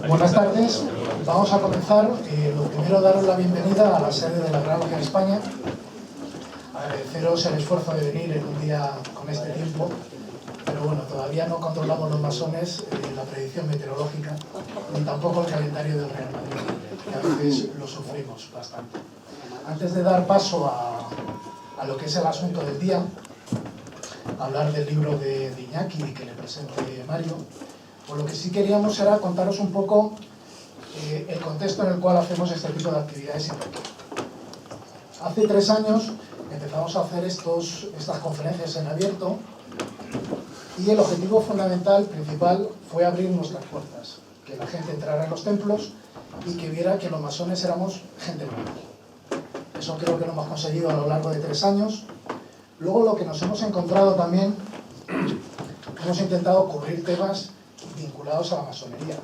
Buenas tardes. Vamos a comenzar. Lo primero, daros la bienvenida a la sede de la Gran Logia de España. Agradeceros el esfuerzo de venir en un día con este tiempo, pero bueno, todavía no controlamos los masones la predicción meteorológica, ni tampoco el calendario del Real Madrid, que a veces lo sufrimos bastante. Antes de dar paso a lo que es el asunto del día, hablar del libro de Iñaki y que le presente Mario, pues lo que sí queríamos era contaros un poco el contexto en el cual hacemos este tipo de actividades en Tokio. Hace 3 años empezamos a hacer estas conferencias en abierto y el objetivo fundamental, principal, fue abrir nuestras puertas, que la gente entrara en los templos y que viera que los masones éramos gente normal. Eso creo que lo hemos conseguido a lo largo de 3 años. Luego lo que nos hemos encontrado también, hemos intentado cubrir temas vinculados a la masonería.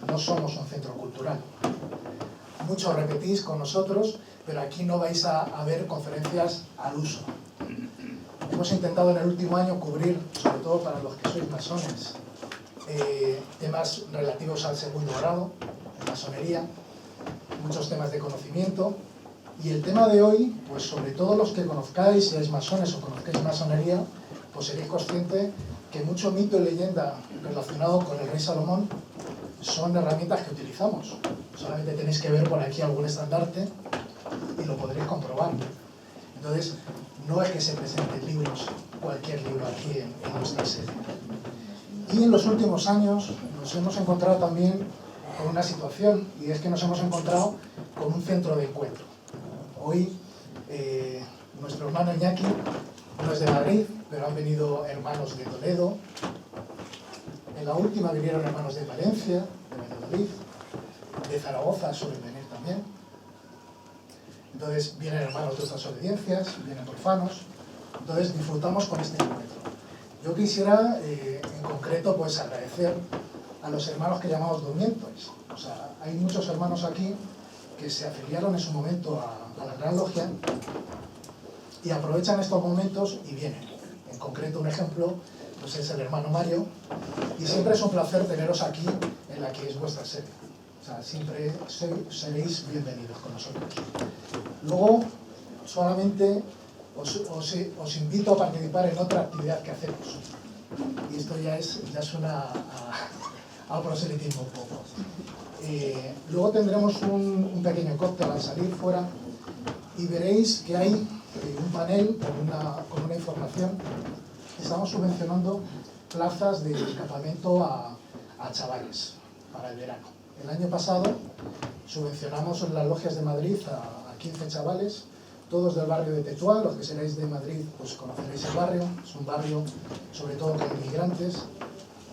No somos un centro cultural. Muchos repetís con nosotros, pero aquí no vais a ver conferencias al uso. Hemos intentado en el último año cubrir, sobre todo para los que sois masones, temas relativos al segundo grado, masonería, muchos temas de conocimiento. Y el tema de hoy, pues sobre todo los que conozcáis, seáis masones o conozcáis masonería, pues seréis conscientes que mucho mito y leyenda relacionado con el rey Salomón son herramientas que utilizamos. Solamente tenéis que ver por aquí algún estandarte y lo podréis comprobar. Entonces, no es que se presenten libros, cualquier libro aquí en nuestra sede. Y en los últimos años nos hemos encontrado también con una situación, y es que nos hemos encontrado con un centro de encuentro. Hoy, nuestro hermano Iñaki no es de Madrid, pero han venido hermanos de Toledo. En la última vinieron hermanos de Valencia, de Valladolid, de Zaragoza suelen venir también. Entonces vienen hermanos de otras obediencias, vienen profanos. Entonces disfrutamos con este encuentro. Yo quisiera, en concreto, pues agradecer a los hermanos que llamamos durmientes. O sea, hay muchos hermanos aquí que se afiliaron en su momento a la Gran Logia y aprovechan estos momentos y vienen. En concreto, un ejemplo pues es el hermano Mario, y siempre es un placer teneros aquí en la que es vuestra sede. O sea, siempre seréis bienvenidos con nosotros. Luego, solamente os invito a participar en otra actividad que hacemos. Y esto ya suena a proselitismo un poco. Luego tendremos un pequeño cóctel al salir fuera y veréis que hay un panel con una información. Estamos subvencionando plazas de campamento a chavales para el verano. El año pasado subvencionamos en las logias de Madrid a 15 chavales, todos del barrio de Tetuán. Los que seréis de Madrid pues conoceréis el barrio. Es un barrio sobre todo con inmigrantes.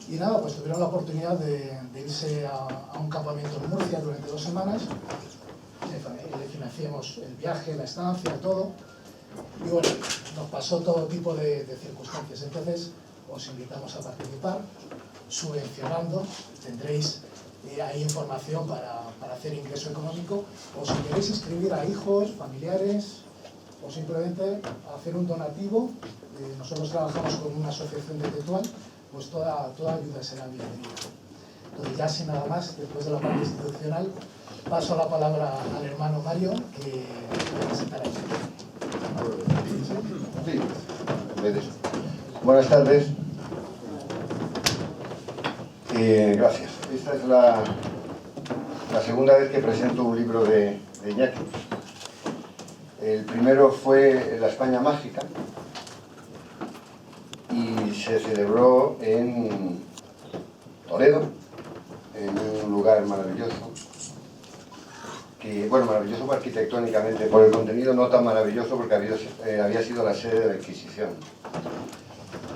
Y nada, pues tuvieron la oportunidad de irse a un campamento en Murcia durante 2 semanas. Le financiamos el viaje, la estancia, todo. Y bueno, nos pasó todo tipo de circunstancias. Entonces, os invitamos a participar, subvencionando. Tendréis ahí información para hacer ingreso económico. O si queréis inscribir a hijos, familiares, o simplemente hacer un donativo. Nosotros trabajamos con una asociación de Tetuán, pues toda ayuda será bienvenida. Entonces, ya sin nada más, después de la parte institucional, paso la palabra al hermano Mario, que presentará esto. Sí. Buenas tardes. Gracias. Esta es la segunda vez que presento un libro de Iñaki. El primero fue La España Mágica y se celebró en Toledo, en un lugar maravilloso. Maravilloso arquitectónicamente, por el contenido no tan maravilloso porque había sido la sede de la Inquisición.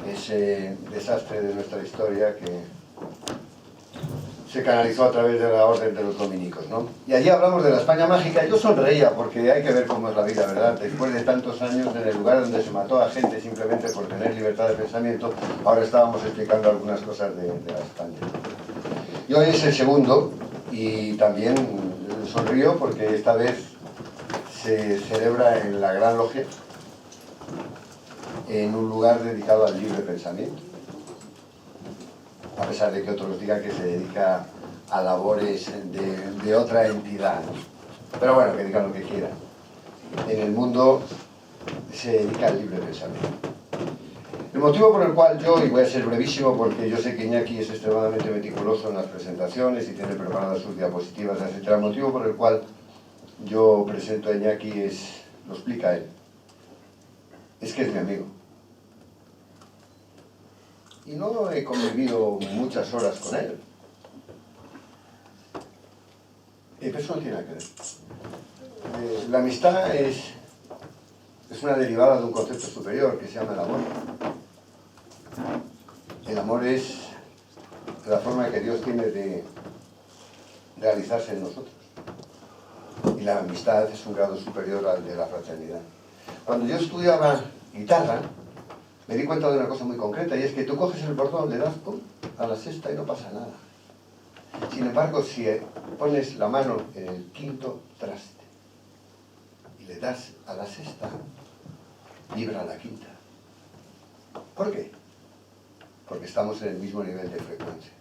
Ese desastre de nuestra historia que se canalizó a través de la orden de los dominicos, ¿no? Y allí hablamos de la España mágica. Yo sonreía porque hay que ver cómo es la vida, ¿verdad? Después de tantos años en el lugar donde se mató a gente simplemente por tener libertad de pensamiento, ahora estábamos explicando algunas cosas de la España. Y hoy es el segundo y también sonrío porque esta vez se celebra en la Gran Logia, en un lugar dedicado al libre pensamiento, a pesar de que otros digan que se dedica a labores de otra entidad, ¿no? Pero bueno, que digan lo que quieran. En el mundo se dedica al libre pensamiento. El motivo por el cual yo, y voy a ser brevísimo porque yo sé que Iñaki es extremadamente meticuloso en las presentaciones y tiene preparadas sus diapositivas, etc. El motivo por el cual yo presento a Iñaki lo explica él, es que es mi amigo. Y no he convivido muchas horas con él. Pero eso no tiene nada que ver. La amistad es una derivada de un concepto superior que se llama el amor. El amor es la forma que Dios tiene de realizarse en nosotros. Y la amistad es un grado superior al de la fraternidad. Cuando yo estudiaba guitarra, me di cuenta de una cosa muy concreta, y es que tú coges el bordón, le das pum, a la sexta y no pasa nada. Sin embargo, si pones la mano en el quinto traste y le das a la sexta, vibra la quinta. ¿Por qué? Porque estamos en el mismo nivel de frecuencia.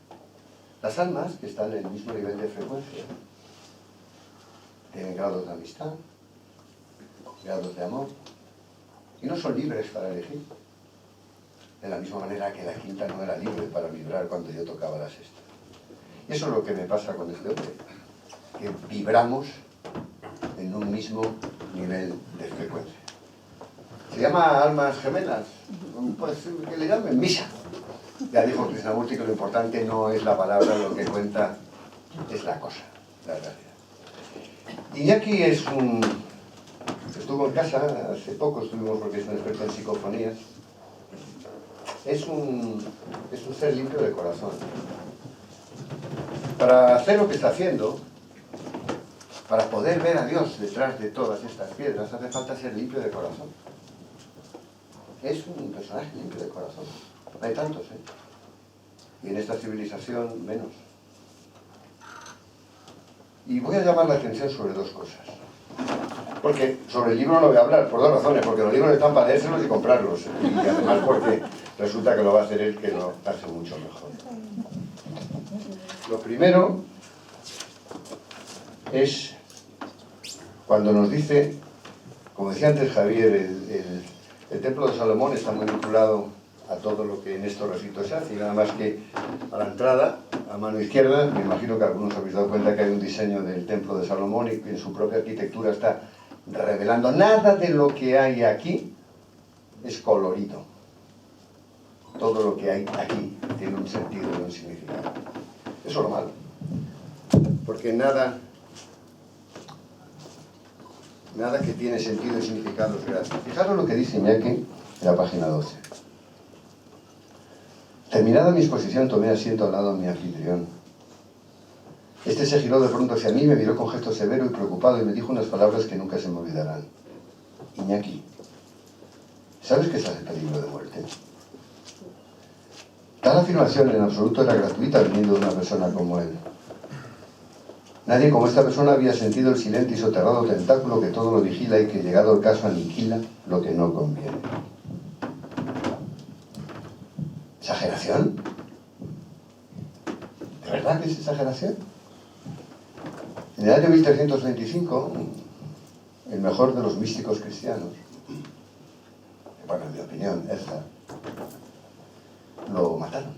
Las almas que están en el mismo nivel de frecuencia tienen grados de amistad, grados de amor, y no son libres para elegir. De la misma manera que la quinta no era libre para vibrar cuando yo tocaba la sexta. Y eso es lo que me pasa con este hombre, que vibramos en un mismo nivel de frecuencia. Se llama almas gemelas, pues que le llamen misa. Ya dijo Krishnamurti que lo importante no es la palabra, lo que cuenta es la cosa, la realidad. Iñaki estuvo en casa, hace poco estuvimos porque es un experto en psicofonías. Es un ser limpio de corazón. Para hacer lo que está haciendo, para poder ver a Dios detrás de todas estas piedras, hace falta ser limpio de corazón. Es un personaje limpio de corazón. No hay tantos, ¿eh? Y en esta civilización, menos. Y voy a llamar la atención sobre dos cosas. Porque sobre el libro no voy a hablar, por dos razones. Porque los libros están para leérselos y comprarlos. Y además porque resulta que lo va a hacer él, que lo hace mucho mejor. Lo primero es cuando nos dice, como decía antes Javier, el templo de Salomón está muy vinculado a todo lo que en estos recintos se hace, y nada más que a la entrada, a mano izquierda, me imagino que algunos habéis dado cuenta que hay un diseño del templo de Salomón y que en su propia arquitectura está revelando. Nada de lo que hay aquí es colorido. Todo lo que hay aquí tiene un sentido y un significado. Eso es lo malo. Porque nada que tiene sentido y significado es gratis. Fijaros lo que dice Iñaki en la página 12. Terminada mi exposición, tomé asiento al lado de mi anfitrión. Este se giró de pronto hacia mí, me miró con gesto severo y preocupado y me dijo unas palabras que nunca se me olvidarán. Iñaki, ¿sabes que estás en peligro de muerte? Tal afirmación en absoluto era gratuita viniendo de una persona como él. Nadie como esta persona había sentido el silente y soterrado tentáculo que todo lo vigila y que, llegado el caso, aniquila lo que no conviene. ¿Exageración? ¿De verdad que es exageración? En el año 1325, el mejor de los místicos cristianos, bueno, en mi opinión, Elsa, lo mataron.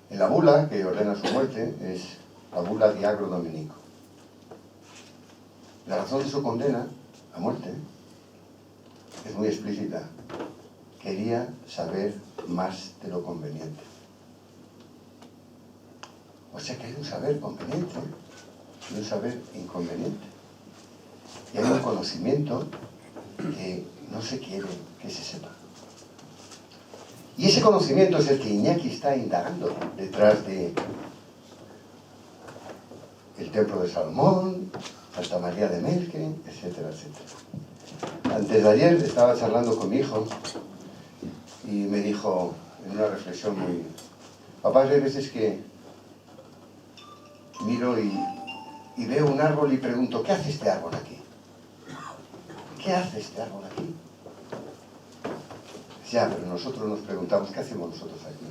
En la bula que ordena su muerte es la bula Diagro Dominico. La razón de su condena a muerte es muy explícita. Quería saber más de lo conveniente. O sea que hay un saber conveniente y un saber inconveniente. Y hay un conocimiento que no se quiere que se sepa. Y ese conocimiento es el que Iñaki está indagando detrás de el templo de Salomón, Santa María de Melken, etcétera, etcétera. Antes de ayer estaba charlando con mi hijo y me dijo, en una reflexión muy... Papá, hay veces que miro y veo un árbol y pregunto, ¿qué hace este árbol aquí? ¿Qué hace este árbol aquí? Ya, pero nosotros nos preguntamos, ¿qué hacemos nosotros aquí?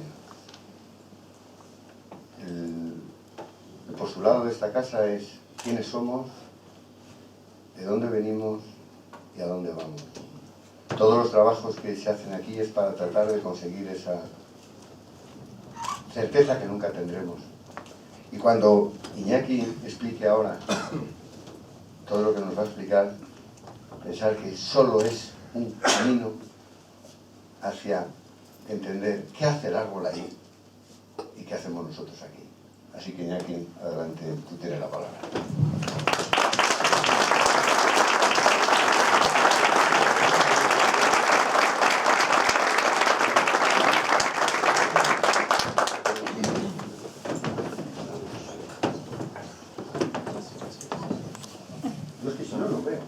el postulado de esta casa es quiénes somos, de dónde venimos y a dónde vamos. Todos los trabajos que se hacen aquí es para tratar de conseguir esa certeza que nunca tendremos. Y cuando Iñaki explique ahora todo lo que nos va a explicar, pensar que solo es un camino hacia entender qué hace el árbol ahí y qué hacemos nosotros aquí. Así que Iñaki, adelante, tú tienes la palabra. No, es que si no, no veo.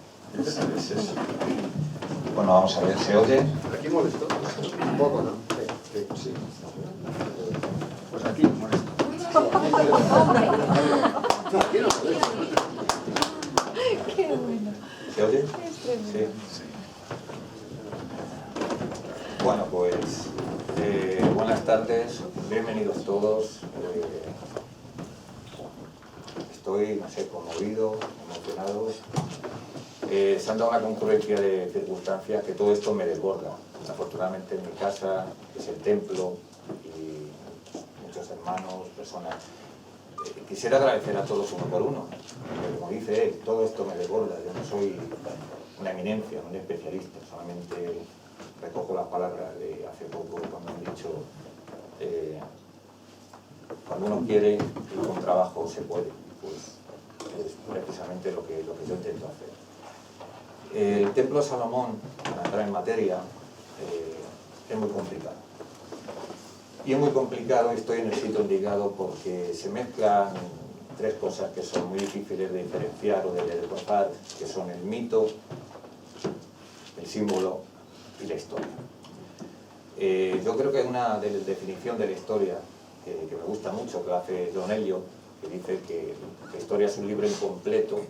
Bueno, vamos a ver, ¿se oye? Aquí molesto. Un poco, ¿no? Sí. Pues aquí molesto. Aquí no molesto. Qué bueno. ¿Se oye? Es tremendo. Sí. Bueno, pues buenas tardes, bienvenidos todos. Estoy, no sé, conmovido, emocionado. Se han dado una concurrencia de circunstancias que todo esto me desborda. Afortunadamente en mi casa, que es el templo, y muchos hermanos, personas. Quisiera agradecer a todos uno por uno, porque como dice él, todo esto me desborda. Yo no soy una eminencia, un especialista, solamente recojo las palabras de hace poco cuando han dicho cuando uno quiere y con trabajo se puede. Pues es precisamente lo que yo intento hacer. El Templo de Salomón, para entrar en materia, es muy complicado. Y es muy complicado, y estoy en el sitio indicado porque se mezclan tres cosas que son muy difíciles de diferenciar o de desglosar, que son el mito, el símbolo y la historia. Yo creo que hay una definición de la historia que me gusta mucho, que lo hace John Eliot, que dice que la historia es un libro incompleto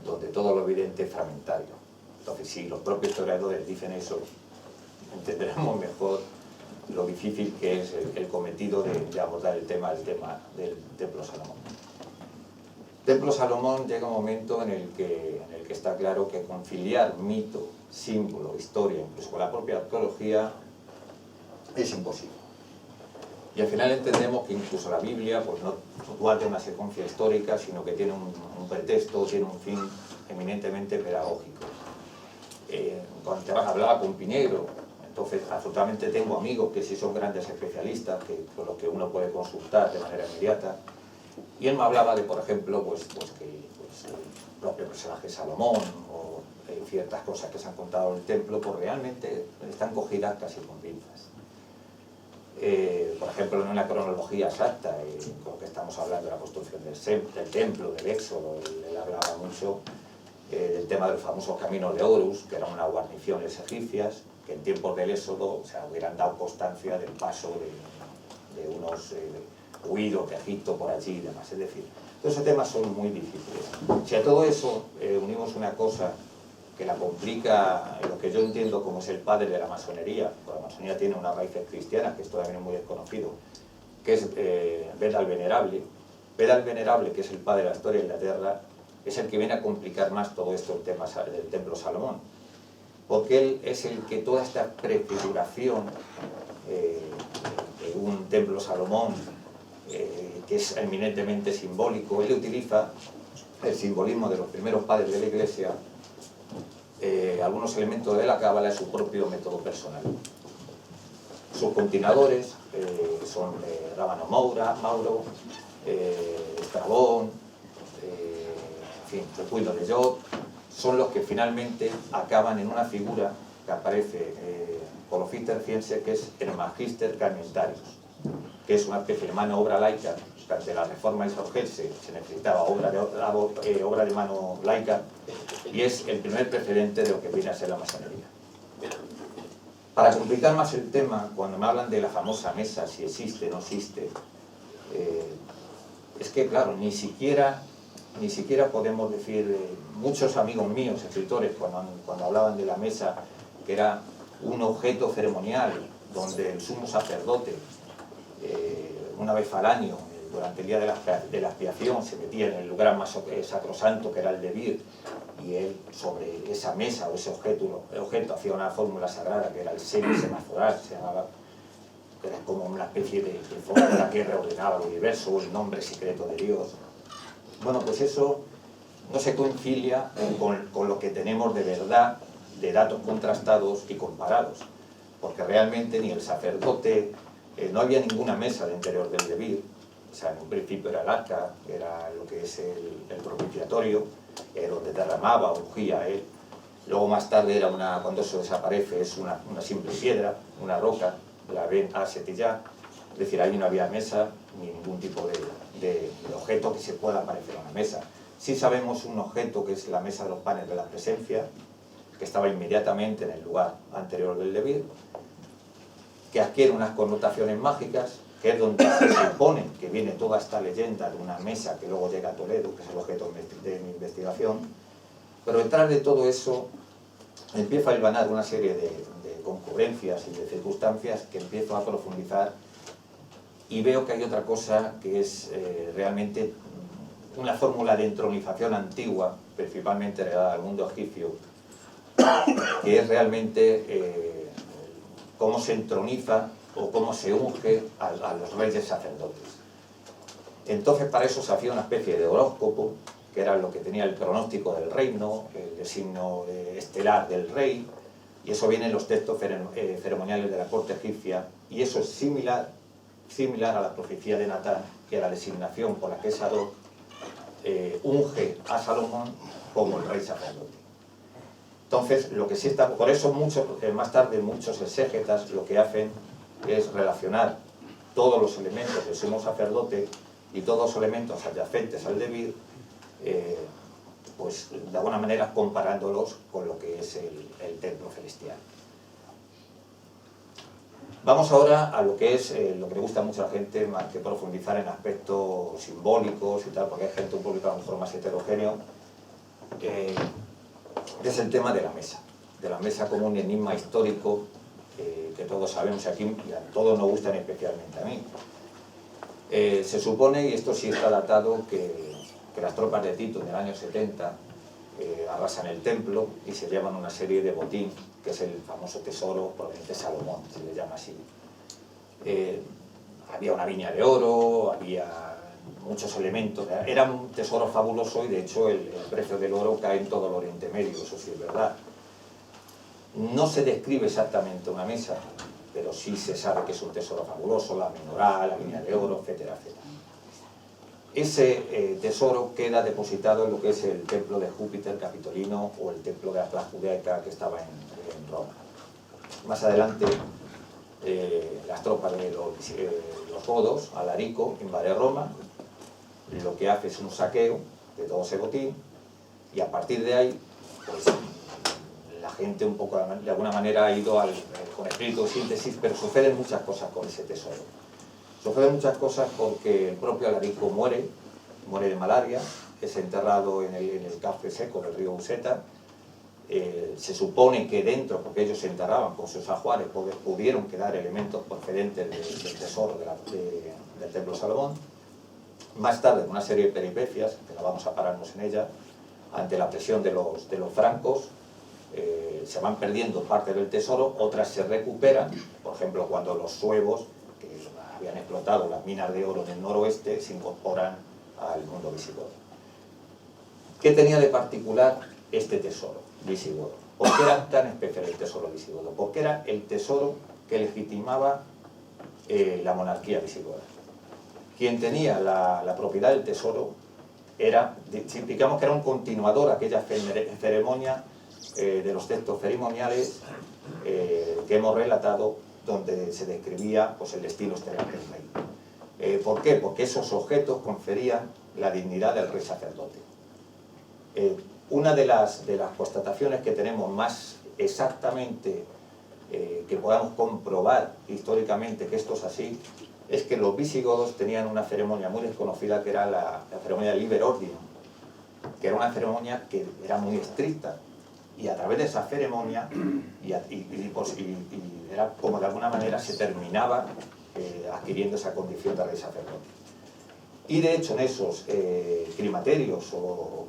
donde todo lo evidente es fragmentario. Entonces, si los propios historiadores dicen eso, entenderemos mejor lo difícil que es el cometido de abordar el tema del Templo Salomón. Templo Salomón llega un momento en el que está claro que conciliar mito, símbolo, historia, incluso con la propia arqueología, es imposible. Y al final entendemos que incluso la Biblia pues no guarda una secuencia histórica, sino que tiene un pretexto, tiene un fin eminentemente pedagógico. Cuando te hablaba con Piñeiro, entonces absolutamente tengo amigos que sí son grandes especialistas, con los que uno puede consultar de manera inmediata, y él me hablaba de, por ejemplo, que el propio personaje Salomón o ciertas cosas que se han contado en el templo, pues realmente están cogidas casi con pinzas. Por ejemplo, en una cronología exacta, con lo que estamos hablando de la construcción del templo, del Éxodo, él hablaba mucho del tema de los famosos caminos de Horus, que eran unas guarniciones egipcias, que en tiempos del Éxodo hubieran dado constancia del paso de unos huidos de Egipto por allí y demás. Es decir, todos esos temas son muy difíciles. Si a todo eso unimos una cosa que la complica lo que yo entiendo como es el padre de la masonería, porque la masonería tiene unas raíces cristianas, que esto también es muy desconocido, que es Beda el Venerable. Beda el Venerable, que es el padre de la historia de Inglaterra, es el que viene a complicar más todo esto el tema del Templo Salomón, porque él es el que toda esta prefiguración de un Templo Salomón, que es eminentemente simbólico, él utiliza el simbolismo de los primeros padres de la Iglesia, algunos elementos de la cábala, es su propio método personal. Sus continuadores son Rábano Mauro, Estrabón, en fin, Recuildo de Job, son los que finalmente acaban en una figura que aparece por los cistercienses, que es el Magister Carmentarius, que es una especie de mano obra laica. Durante la reforma insurgense se necesitaba obra de mano laica, y es el primer precedente de lo que viene a ser la masonería. Para complicar más el tema, cuando me hablan de la famosa mesa, si existe o no existe, es que claro, ni siquiera podemos decir, muchos amigos míos, escritores, cuando hablaban de la mesa, que era un objeto ceremonial donde el sumo sacerdote, una vez al año, durante el día de la expiación se metía en el lugar más sacrosanto, que era el debir, y él sobre esa mesa o ese objeto hacía una fórmula sagrada que era el semaforal, se llamaba, que era como una especie de fórmula que reordenaba el universo, el nombre secreto de Dios. Bueno, pues eso no se concilia con lo que tenemos de verdad, de datos contrastados y comparados, porque realmente ni el sacerdote, no había ninguna mesa al interior del debir. O sea, en un principio era el arca, era lo que es el propiciatorio, donde derramaba, ungía él. Luego más tarde era cuando eso desaparece, es una simple piedra, una roca, la ven aset y ya. Es decir, ahí no había mesa ni ningún tipo de objeto que se pueda parecer a una mesa. Sí sabemos un objeto que es la mesa de los panes de la presencia, que estaba inmediatamente en el lugar anterior del debir, que adquiere unas connotaciones mágicas, que es donde se supone que viene toda esta leyenda de una mesa que luego llega a Toledo, que es el objeto de mi investigación. Pero detrás de todo eso empiezo a hilvanar una serie de concurrencias y de circunstancias que empiezo a profundizar, y veo que hay otra cosa que es realmente una fórmula de entronización antigua, principalmente heredada al mundo egipcio, que es realmente cómo se entroniza o cómo se unge a los reyes sacerdotes. Entonces para eso se hacía una especie de horóscopo, que era lo que tenía el pronóstico del reino, el signo estelar del rey, y eso viene en los textos ceremoniales de la corte egipcia, y eso es similar a la profecía de Natán y a la designación por la que Sadoc unge a Salomón como el rey sacerdote. Entonces, lo que sí está, por eso más tarde muchos exégetas lo que hacen es relacionar todos los elementos del sumo sacerdote y todos los elementos adyacentes al debir, pues de alguna manera comparándolos con lo que es el templo celestial. Vamos ahora a lo que es lo que le gusta mucho a la gente, más que profundizar en aspectos simbólicos y tal, porque hay gente un público a lo mejor más heterogéneo, es el tema de la mesa como un enigma histórico que todos sabemos aquí y a todos nos gustan, especialmente a mí. Se supone, y esto sí está datado, que las tropas de Tito en el año 70 arrasan el templo y se llevan una serie de botín, que es el famoso tesoro proveniente de Salomón, se le llama así. Había una viña de oro, había muchos elementos, era un tesoro fabuloso, y de hecho el precio del oro cae en todo el Oriente Medio, eso sí es verdad. No se describe exactamente una mesa, pero sí se sabe que es un tesoro fabuloso, la menorá, la viña de oro, etcétera, etcétera. Ese tesoro queda depositado en lo que es el templo de Júpiter Capitolino o el templo de Atlas Judaica, que estaba en Roma. Más adelante, las tropas de los godos, Alarico, invade Roma, lo que hace es un saqueo de todo ese botín, y a partir de ahí, pues la gente un poco de alguna manera ha ido con espíritu de síntesis, pero suceden muchas cosas con ese tesoro. Suceden muchas cosas porque el propio Alarico muere de malaria, es enterrado en el cauce seco del río Buseta. Se supone que dentro, porque ellos se enterraban con sus ajuares, pudieron quedar elementos procedentes del tesoro del templo de Salomón. Más tarde, una serie de peripecias, que no vamos a pararnos en ella, ante la presión de los francos, se van perdiendo parte del tesoro, otras se recuperan, por ejemplo, cuando los suevos, que habían explotado las minas de oro en el noroeste, se incorporan al mundo visigodo. ¿Qué tenía de particular este tesoro visigodo? ¿Por qué era tan especial el tesoro visigodo? Porque era el tesoro que legitimaba la monarquía visigoda. Quien tenía la propiedad del tesoro era, digamos que era un continuador a aquella ceremonia de los textos ceremoniales que hemos relatado, donde se describía pues, el destino estelar del rey. ¿Por qué? Porque esos objetos conferían la dignidad del rey sacerdote. Una de las constataciones que tenemos más exactamente, que podamos comprobar históricamente que esto es así, es que los visigodos tenían una ceremonia muy desconocida, que era la ceremonia del Liber Ordinum, que era una ceremonia que era muy estricta, y a través de esa ceremonia era como de alguna manera se terminaba adquiriendo esa condición de rey sacerdote. Y de hecho en esos climaterios o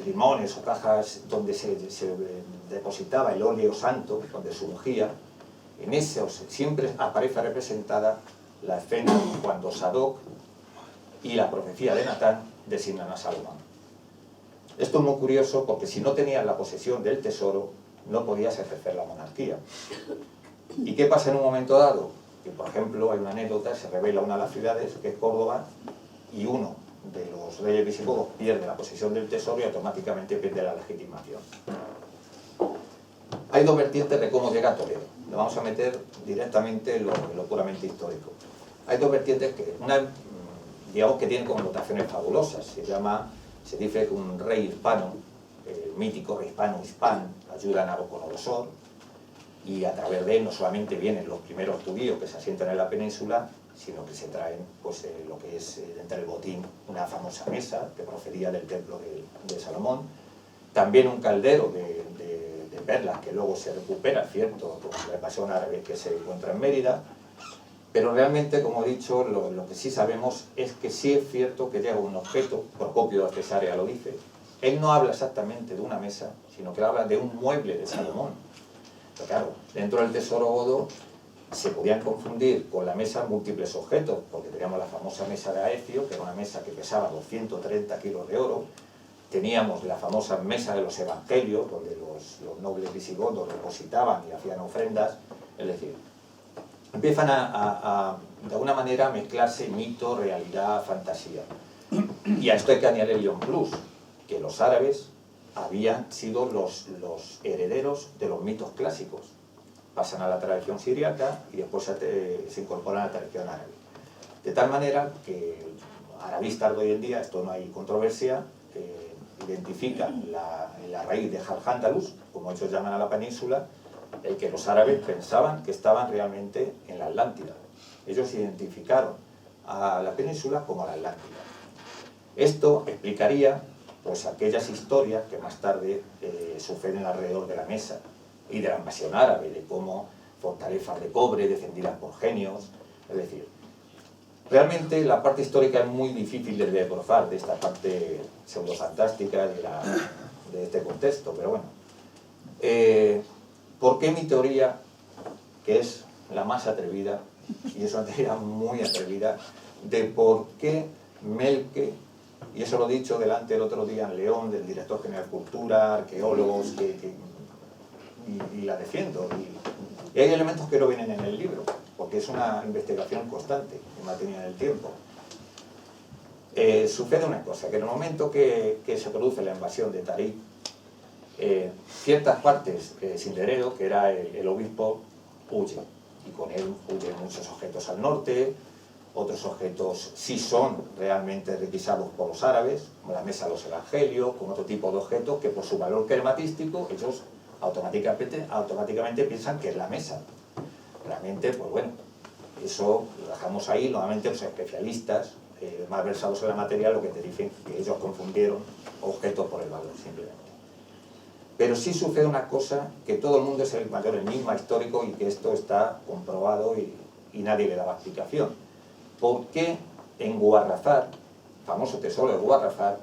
crimones o cajas donde se depositaba el óleo santo, donde se ungía, en esos siempre aparece representada la escena cuando Sadoc y la profecía de Natán designan a Salomón. Esto es muy curioso porque si no tenías la posesión del tesoro, no podías ejercer la monarquía. ¿Y qué pasa en un momento dado? Que, por ejemplo, hay una anécdota, se revela una de las ciudades, que es Córdoba, y uno de los reyes visigodos pierde la posesión del tesoro y automáticamente pierde la legitimación. Hay dos vertientes de cómo llega a Toledo. Nos vamos a meter directamente en lo puramente histórico. Hay dos vertientes, una, digamos, que tienen connotaciones fabulosas. Se dice que un rey hispano, el mítico rey hispano-hispán, ayuda a Nabucodonosor, y a través de él no solamente vienen los primeros judíos que se asientan en la península, sino que se traen pues, lo que es entre el botín una famosa mesa que procedía del templo de Salomón, también un caldero de perlas que luego se recupera, cierto, con la invasión árabe que se encuentra en Mérida, pero realmente, como he dicho, lo que sí sabemos es que sí es cierto que llega un objeto, Procopio de Cesarea lo dice. Él no habla exactamente de una mesa, sino que habla de un mueble de Salomón. Pero claro, dentro del tesoro godo se podían confundir con la mesa múltiples objetos, porque teníamos la famosa mesa de Aecio, que era una mesa que pesaba 230 kilos de oro. Teníamos la famosa mesa de los evangelios, donde los nobles visigodos depositaban y hacían ofrendas. Es decir, empiezan de alguna manera a mezclarse mito, realidad, fantasía. Y a esto hay que añadirle un plus, que los árabes habían sido los herederos de los mitos clásicos. Pasan a la tradición siríaca y después se incorporan a la tradición árabe. De tal manera que arabistas de hoy en día, esto no hay controversia, identifican la raíz de Al-Ándalus, como ellos llaman a la península, el que los árabes pensaban que estaban realmente en la Atlántida. Ellos identificaron a la península como la Atlántida. Esto explicaría pues aquellas historias que más tarde suceden alrededor de la mesa y de la invasión árabe, de cómo fortalezas de cobre defendidas por genios. Es decir, realmente la parte histórica es muy difícil de desbrozar de esta parte pseudofantástica de este contexto, pero bueno. ¿Por qué mi teoría, que es la más atrevida, y es una teoría muy atrevida, de por qué Melque, y eso lo he dicho delante el otro día en León, del director general de Cultura, arqueólogos, y la defiendo. Y hay elementos que no vienen en el libro, porque es una investigación constante que mantenía en el tiempo. Sucede una cosa, que en el momento que se produce la invasión de Tarik, ciertas partes, Silderedo, que era el obispo, huye, y con él huyen muchos objetos al norte. Otros objetos sí son realmente requisados por los árabes, como la mesa de los evangelios, con otro tipo de objetos que por su valor crematístico ellos automáticamente piensan que es la mesa. Realmente, pues bueno, eso lo dejamos ahí. Normalmente los especialistas más versados en la materia lo que te dicen que ellos confundieron objetos por el valor, simplemente. Pero sí sucede una cosa, que todo el mundo es el mayor enigma histórico y que esto está comprobado y nadie le daba explicación. ¿Por qué en Guarrazar, famoso tesoro de Guarrazar,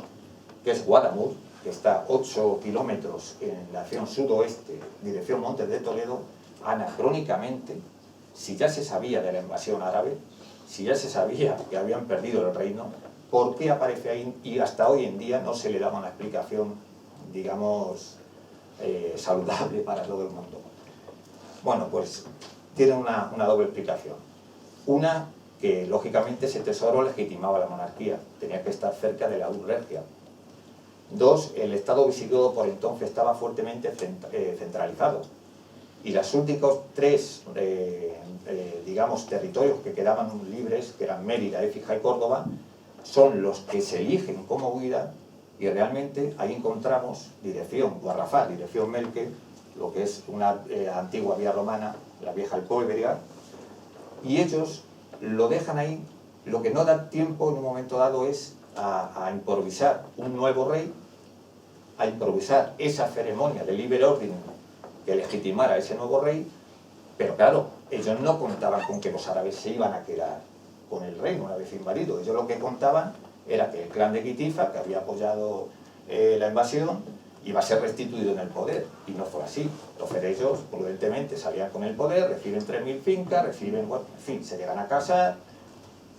que es Guadamur, que está 8 kilómetros en la dirección sudoeste, dirección Montes de Toledo, anacrónicamente, si ya se sabía de la invasión árabe, si ya se sabía que habían perdido el reino, ¿por qué aparece ahí? Y hasta hoy en día no se le daba una explicación, digamos, saludable para todo el mundo. Bueno, pues tiene una doble explicación. Una, que lógicamente ese tesoro legitimaba la monarquía, tenía que estar cerca de la Urregia. Dos, el estado visigodo por entonces estaba fuertemente centralizado, y los únicos tres digamos, territorios que quedaban libres, que eran Mérida, Écija y Córdoba, son los que se eligen como huida, y realmente ahí encontramos dirección Guarrazar, dirección Melque, lo que es una antigua vía romana, la vieja Alcobendas, y ellos lo dejan ahí. Lo que no da tiempo en un momento dado es a improvisar un nuevo rey, a improvisar esa ceremonia de libre orden que legitimara a ese nuevo rey, pero claro, ellos no contaban con que los árabes se iban a quedar con el reino una vez invadido. Ellos lo que contaban era que el clan de Kitifa, que había apoyado la invasión, iba a ser restituido en el poder, y no fue así. Los fereyos prudentemente salían con el poder, reciben 3.000 fincas, reciben, bueno, en fin, se llegan a casar,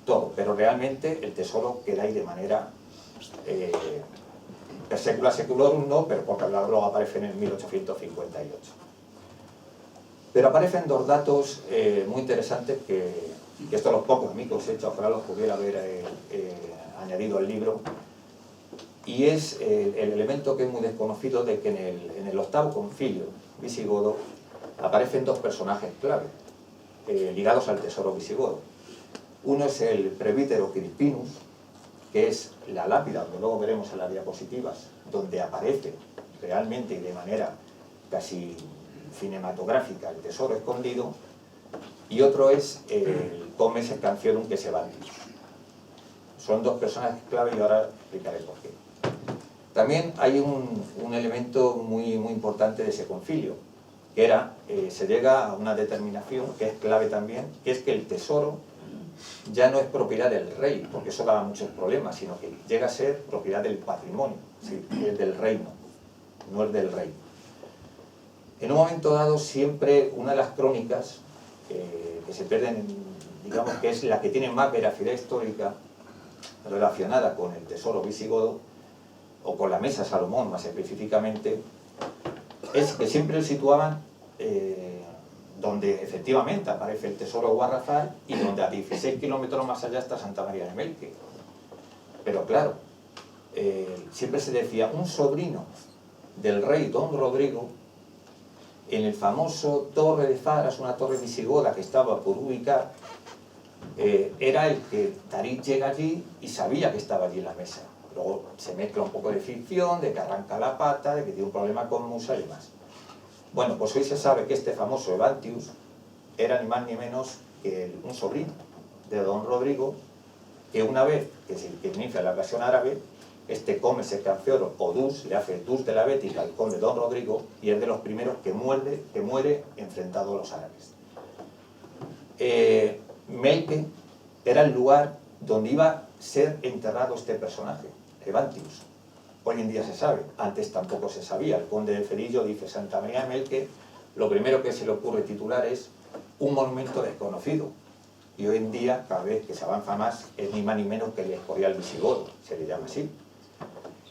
todo, pero realmente el tesoro queda ahí de manera per secula seculorum, no, pero porque luego aparece en 1858. Pero aparecen dos datos muy interesantes que estos los pocos amigos he hecho, ojalá los pudiera haber añadido al libro, y es el elemento que es muy desconocido de que en el octavo concilio visigodo aparecen dos personajes clave ligados al tesoro visigodo. Uno es el presbítero Crispinus, que es la lápida, donde luego veremos en las diapositivas, donde aparece realmente y de manera casi cinematográfica el tesoro escondido, y otro es el Comes Scanfiorum, que es Evantius. Son dos personajes clave y ahora explicaré por qué. También hay un elemento muy importante de ese concilio, que era, se llega a una determinación que es clave también, que es que el tesoro ya no es propiedad del rey, porque eso daba muchos problemas, sino que llega a ser propiedad del patrimonio, ¿sí? Es del reino, no es del rey. En un momento dado, siempre una de las crónicas que se pierden, digamos que es la que tiene más veracidad histórica relacionada con el tesoro visigodo, o con la mesa Salomón más específicamente, es que siempre lo situaban donde efectivamente aparece el tesoro Guarrafal y donde a 16 kilómetros más allá está Santa María de Melque. Pero claro, siempre se decía, un sobrino del rey Don Rodrigo, en el famoso Torre de Faras, una torre visigoda que estaba por ubicar, era el que Tarik llega allí y sabía que estaba allí en la mesa. Luego se mezcla un poco de ficción, de que arranca la pata, de que tiene un problema con Musa y demás. Bueno, pues hoy se sabe que este famoso Evantius era ni más ni menos que un sobrino de Don Rodrigo, que una vez que inicia la invasión árabe, este Comes Scanfiorum o Dus, le hace Dus de la Bética al conde Don Rodrigo, y es de los primeros que muere enfrentado a los árabes. Melque era el lugar donde iba a ser enterrado este personaje, Evantius. Hoy en día se sabe, antes tampoco se sabía. El conde de Ferillo dice Santa María de Melque, lo primero que se le ocurre titular es un monumento desconocido. Y hoy en día, cada vez que se avanza más, es ni más ni menos que el Escorial visigodo, se le llama así.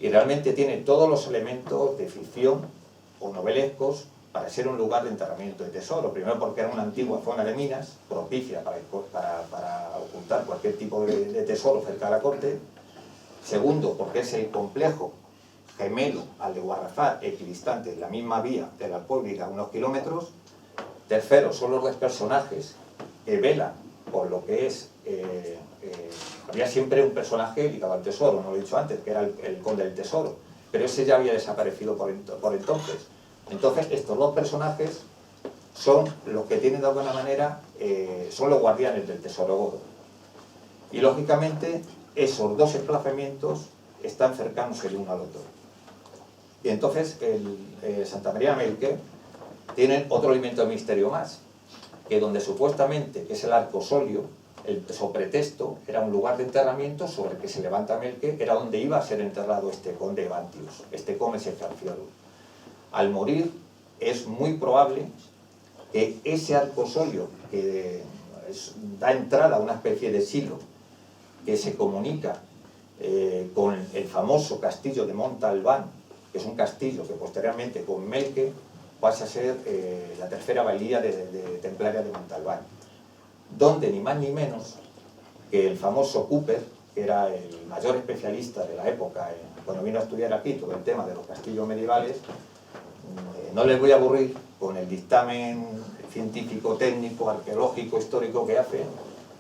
Y realmente tiene todos los elementos de ficción o novelescos para ser un lugar de enterramiento de tesoro. Primero porque era una antigua zona de minas, propicia para ocultar cualquier tipo de tesoro cerca de la corte. Segundo, porque es el complejo gemelo al de Guarrafal, equidistante, en la misma vía de la Alpuérniga, a unos kilómetros. Tercero, son los dos personajes que velan por lo que es... había siempre un personaje ligado al tesoro, no lo he dicho antes, que era el conde del tesoro, pero ese ya había desaparecido por entonces. Entonces, estos dos personajes son los que tienen de alguna manera, son los guardianes del tesoro godo. Y lógicamente, esos dos emplazamientos están cercanos el uno al otro. Y entonces, Santa María de Melque tienen otro elemento de misterio más, que donde supuestamente, que es el arcosolio, el sopretexto, era un lugar de enterramiento sobre el que se levanta Melque, era donde iba a ser enterrado este conde Evantius, este Comes Scanfiorum. Al morir, es muy probable que ese arcosolio, que da entrada a una especie de silo, que se comunica con el famoso castillo de Montalbán, que es un castillo que posteriormente con Melque pasa a ser la tercera bailía de templaria de Montalbán, donde ni más ni menos que el famoso Cooper, que era el mayor especialista de la época cuando vino a estudiar aquí todo el tema de los castillos medievales, no les voy a aburrir con el dictamen científico, técnico, arqueológico, histórico que hace,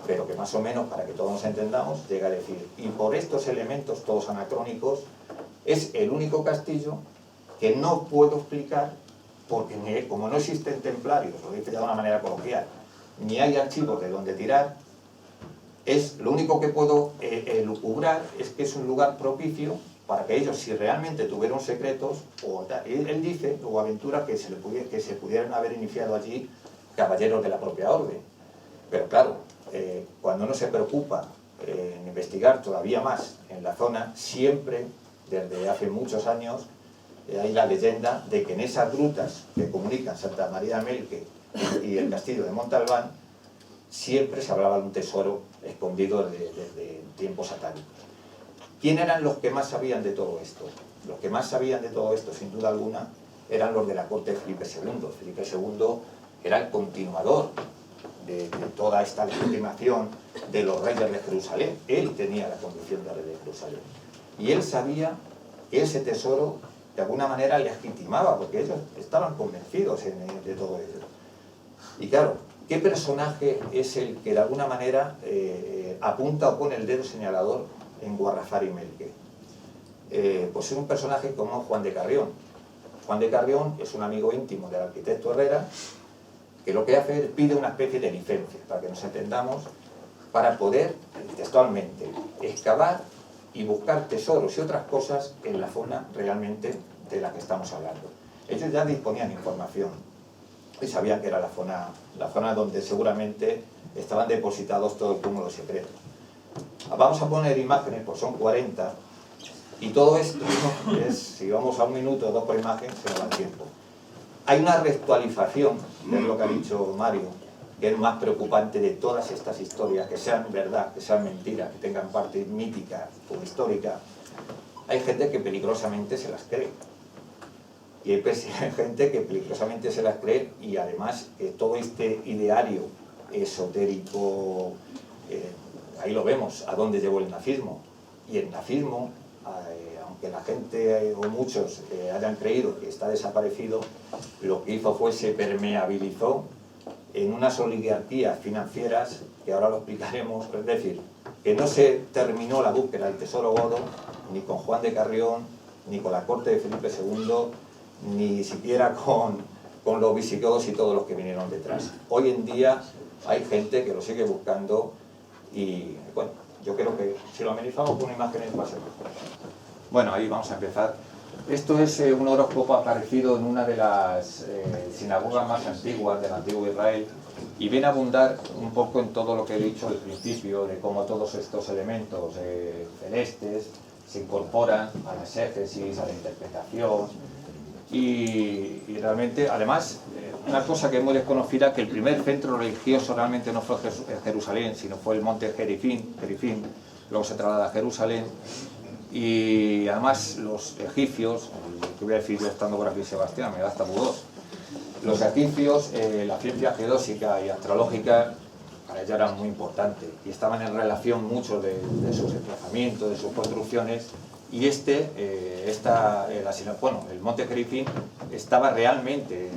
pero que más o menos, para que todos nos entendamos, llega a decir, y por estos elementos todos anacrónicos, es el único castillo que no puedo explicar, porque como no existen templarios, lo dice ya de una manera coloquial, ni hay archivos de donde tirar, lo único que puedo lucubrar es que es un lugar propicio para que ellos, si realmente tuvieron secretos, él dice, o aventura, que se pudieran haber iniciado allí caballeros de la propia orden. Pero claro, cuando uno se preocupa en investigar todavía más en la zona, siempre, desde hace muchos años, hay la leyenda de que en esas grutas que comunican Santa María de Melque y el castillo de Montalbán, siempre se hablaba de un tesoro escondido desde tiempos satánicos. ¿Quién eran los que más sabían de todo esto? Los que más sabían de todo esto, sin duda alguna, eran los de la corte de Felipe II. Felipe II era el continuador de toda esta legitimación de los reyes de Jerusalén. Él tenía la condición de rey de Jerusalén. Y él sabía que ese tesoro de alguna manera legitimaba, porque ellos estaban convencidos de todo ello. Y claro, ¿qué personaje es el que de alguna manera apunta o pone el dedo señalador en Guarrafar y Melque? Pues es un personaje como Juan de Carrión. Juan de Carrión es un amigo íntimo del arquitecto Herrera, que lo que hace es pide una especie de licencia, para que nos entendamos, para poder, textualmente, excavar y buscar tesoros y otras cosas en la zona realmente de la que estamos hablando. Ellos ya disponían información y sabían que era la zona donde seguramente estaban depositados todos los túmulos secretos. Vamos a poner imágenes, pues son 40, y todo esto es, si vamos a 1 minuto o 2 por imagen, se nos va el tiempo. Hay una reactualización, que es lo que ha dicho Mario, que es más preocupante de todas estas historias, que sean verdad, que sean mentiras, que tengan parte mítica o histórica. Hay gente que peligrosamente se las cree. Y hay gente que peligrosamente se las cree, y además todo este ideario esotérico, ahí lo vemos, a dónde llevó el nazismo. Y el nazismo, aunque la gente o muchos hayan creído que está desaparecido, lo que hizo fue se permeabilizó en unas oligarquías financieras, que ahora lo explicaremos. Es decir, que no se terminó la búsqueda del tesoro godo ni con Juan de Carrión, ni con la corte de Felipe II, ni siquiera con los visigodos y todos los que vinieron detrás. Hoy en día hay gente que lo sigue buscando, y bueno, yo creo que si lo amenizamos con imágenes va a ser mejor. Bueno, ahí vamos a empezar. Esto es un horóscopo aparecido en una de las sinagogas más antiguas del antiguo Israel, y viene a abundar un poco en todo lo que he dicho al principio, de cómo todos estos elementos celestes se incorporan a la exégesis, a la interpretación, y realmente, además, una cosa que es muy desconocida, que el primer centro religioso realmente no fue Jerusalén, sino fue el monte Gerifim, luego se traslada a Jerusalén. Y además los egipcios, que voy a decir yo estando por aquí Sebastián, me da hasta mudós, los egipcios, la ciencia geodésica y astrológica para ellos era muy importante, y estaban en relación mucho de sus emplazamientos, de sus construcciones, y el monte Gerifim estaba realmente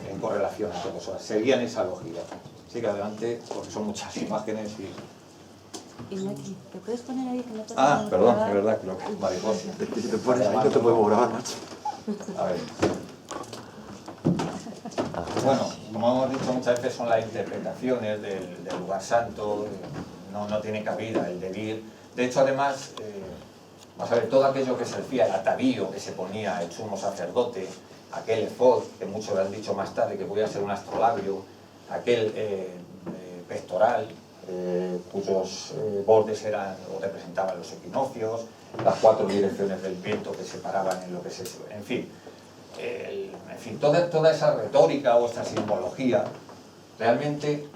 en correlación a todo eso, seguían esa lógica. Así que adelante, porque son muchas imágenes y... Iñaki, ¿te puedes poner ahí que no te Ah, podemos perdón, grabar? es verdad, creo que mariposa. Si te pones ahí no te podemos grabar, macho. A ver. Bueno, como hemos dicho muchas veces, son las interpretaciones del lugar santo, no tiene cabida el debir. De hecho, además, vamos a ver, todo aquello que se decía, el atavío que se ponía el sumo sacerdote, aquel efod, que muchos han dicho más tarde que podía ser un astrolabio, aquel pectoral, cuyos bordes eran o representaban los equinoccios, las 4 direcciones del viento que separaban en lo que es eso, en fin, toda esa retórica o esa simbología, realmente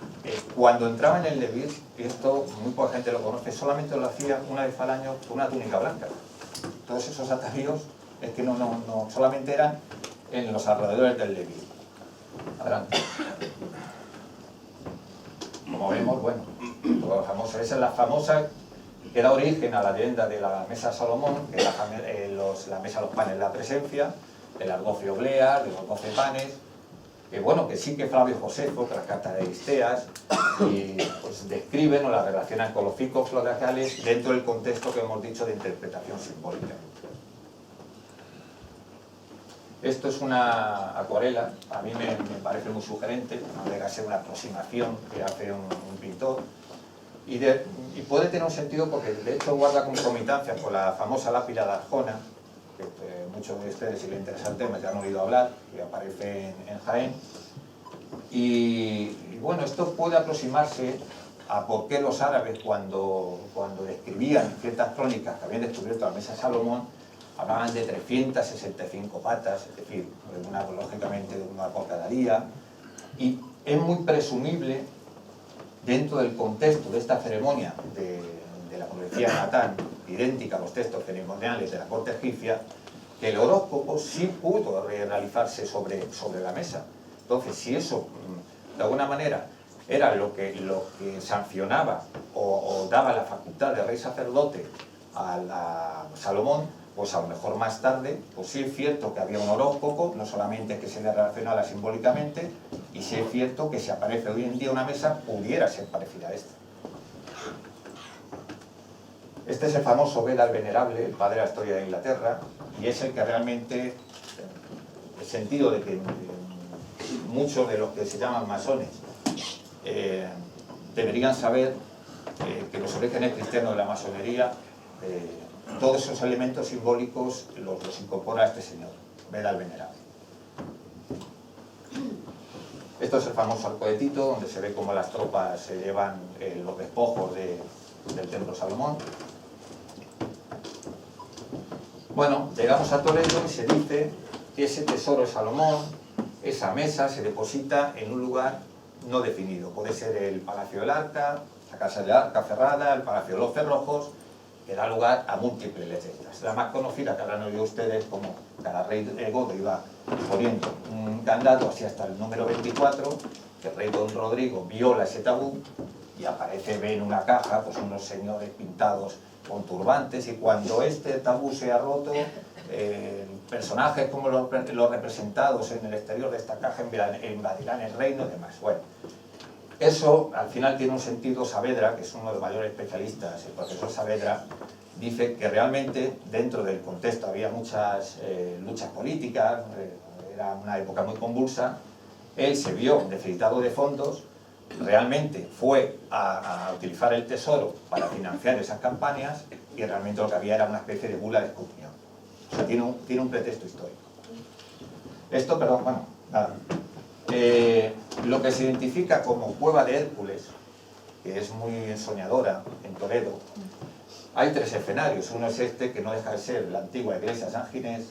cuando entraba en el Levir, y esto muy poca gente lo conoce, solamente lo hacía una vez al año con una túnica blanca. Todos esos atavíos es que no solamente eran en los alrededores del Levir. Adelante. Como vemos, bueno, esa es la famosa que da origen a la leyenda de la mesa Salomón, que es la mesa de los panes de la presencia, de las 12 obleas, de los 12 panes, que bueno, que sí que Flavio Josefo, que la carta de Aristeas, y pues describen o la relacionan con los 5 florales dentro del contexto que hemos dicho de interpretación simbólica. Esto es una acuarela, a mí me parece muy sugerente, no deja de ser una aproximación que hace un pintor, y puede tener un sentido porque de hecho guarda concomitancia con la famosa lápida de Arjona, que muchos de ustedes, si les interesa el tema, ya han oído hablar, que aparece en Jaén, y bueno, esto puede aproximarse a por qué los árabes cuando describían ciertas crónicas que habían descubierto la mesa de Salomón, hablaban de 365 patas, es decir, lógicamente una por cada día, y es muy presumible, dentro del contexto de esta ceremonia de la profecía de Natán, idéntica a los textos ceremoniales de la corte egipcia, que el horóscopo sí pudo realizarse sobre la mesa. Entonces, si eso, de alguna manera, era lo que sancionaba o daba la facultad de rey sacerdote a Salomón, pues a lo mejor más tarde, pues sí es cierto que había un horóscopo, no solamente que se le relacionara simbólicamente, y sí es cierto que si aparece hoy en día una mesa, pudiera ser parecida a esta. Este es el famoso Beda el Venerable, el padre de la historia de Inglaterra, y es el que realmente, el sentido de que muchos de los que se llaman masones deberían saber que los orígenes cristianos de la masonería, todos esos elementos simbólicos los incorpora este señor, Beda el Venerable. Esto es el famoso arco de Tito, donde se ve cómo las tropas se llevan los despojos del templo Salomón. Bueno, llegamos a Toledo y se dice que ese tesoro de Salomón, esa mesa, se deposita en un lugar no definido. Puede ser el Palacio del Arca, la Casa del Arca Ferrada, el Palacio de los Cerrojos, que da lugar a múltiples leyendas. La más conocida, que habrán oído ustedes, como cada rey godo iba poniendo un candado así hasta el número 24, que el rey Don Rodrigo viola ese tabú y aparece, ve en una caja pues unos señores pintados con turbantes, y cuando este tabú se ha roto, personajes como los representados en el exterior de esta caja invadirán el reino y demás. Bueno, eso al final tiene un sentido. Saavedra, que es uno de los mayores especialistas, el profesor Saavedra, dice que realmente dentro del contexto había muchas luchas políticas, era una época muy convulsa. Él se vio necesitado de fondos, realmente fue a utilizar el tesoro para financiar esas campañas, y realmente lo que había era una especie de bula de escrutinio. O sea, tiene un pretexto histórico. Esto, perdón, bueno, nada. Lo que se identifica como Cueva de Hércules, que es muy ensoñadora en Toledo, hay tres escenarios. Uno es este, que no deja de ser la antigua iglesia de San Ginés,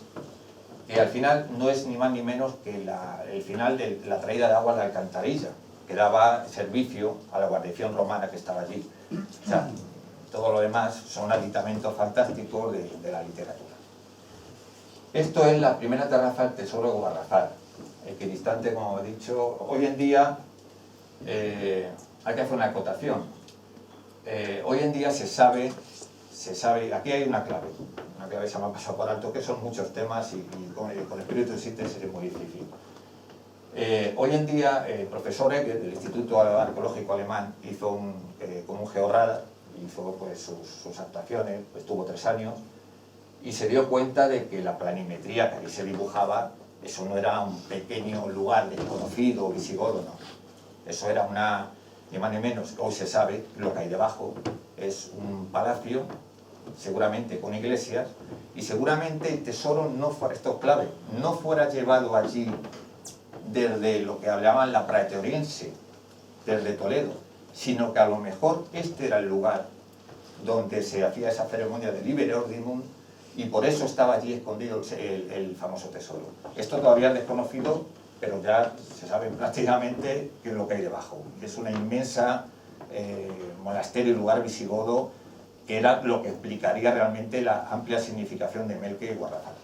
que al final no es ni más ni menos que el final de la traída de agua de alcantarilla, que daba servicio a la guarnición romana que estaba allí. O sea, todo lo demás son aditamentos fantásticos de la literatura. Esto es la primera terraza del tesoro de Guadalajara, equidistante, como he dicho. Hoy en día hay que hacer una acotación. Hoy en día se sabe, aquí hay una clave se me ha pasado por alto, que son muchos temas y con espíritu de síntesis es muy difícil. Hoy en día, el profesor Egger del Instituto Arqueológico Alemán hizo como un georradar, hizo pues, sus actuaciones, estuvo 3 años, y se dio cuenta de que la planimetría que aquí se dibujaba, eso no era un pequeño lugar desconocido, visigodo, no. Eso era ni más ni menos, hoy se sabe lo que hay debajo, es un palacio, seguramente con iglesias, y seguramente el tesoro no fuera, esto es clave, no fuera llevado allí desde lo que hablaban la praetoriense, desde Toledo, sino que a lo mejor este era el lugar donde se hacía esa ceremonia de Liber Ordinum, y por eso estaba allí escondido el famoso tesoro. Esto todavía es desconocido, pero ya se sabe prácticamente qué es lo que hay debajo. Es una inmensa monasterio y lugar visigodo, que era lo que explicaría realmente la amplia significación de Melque y Guadalajara.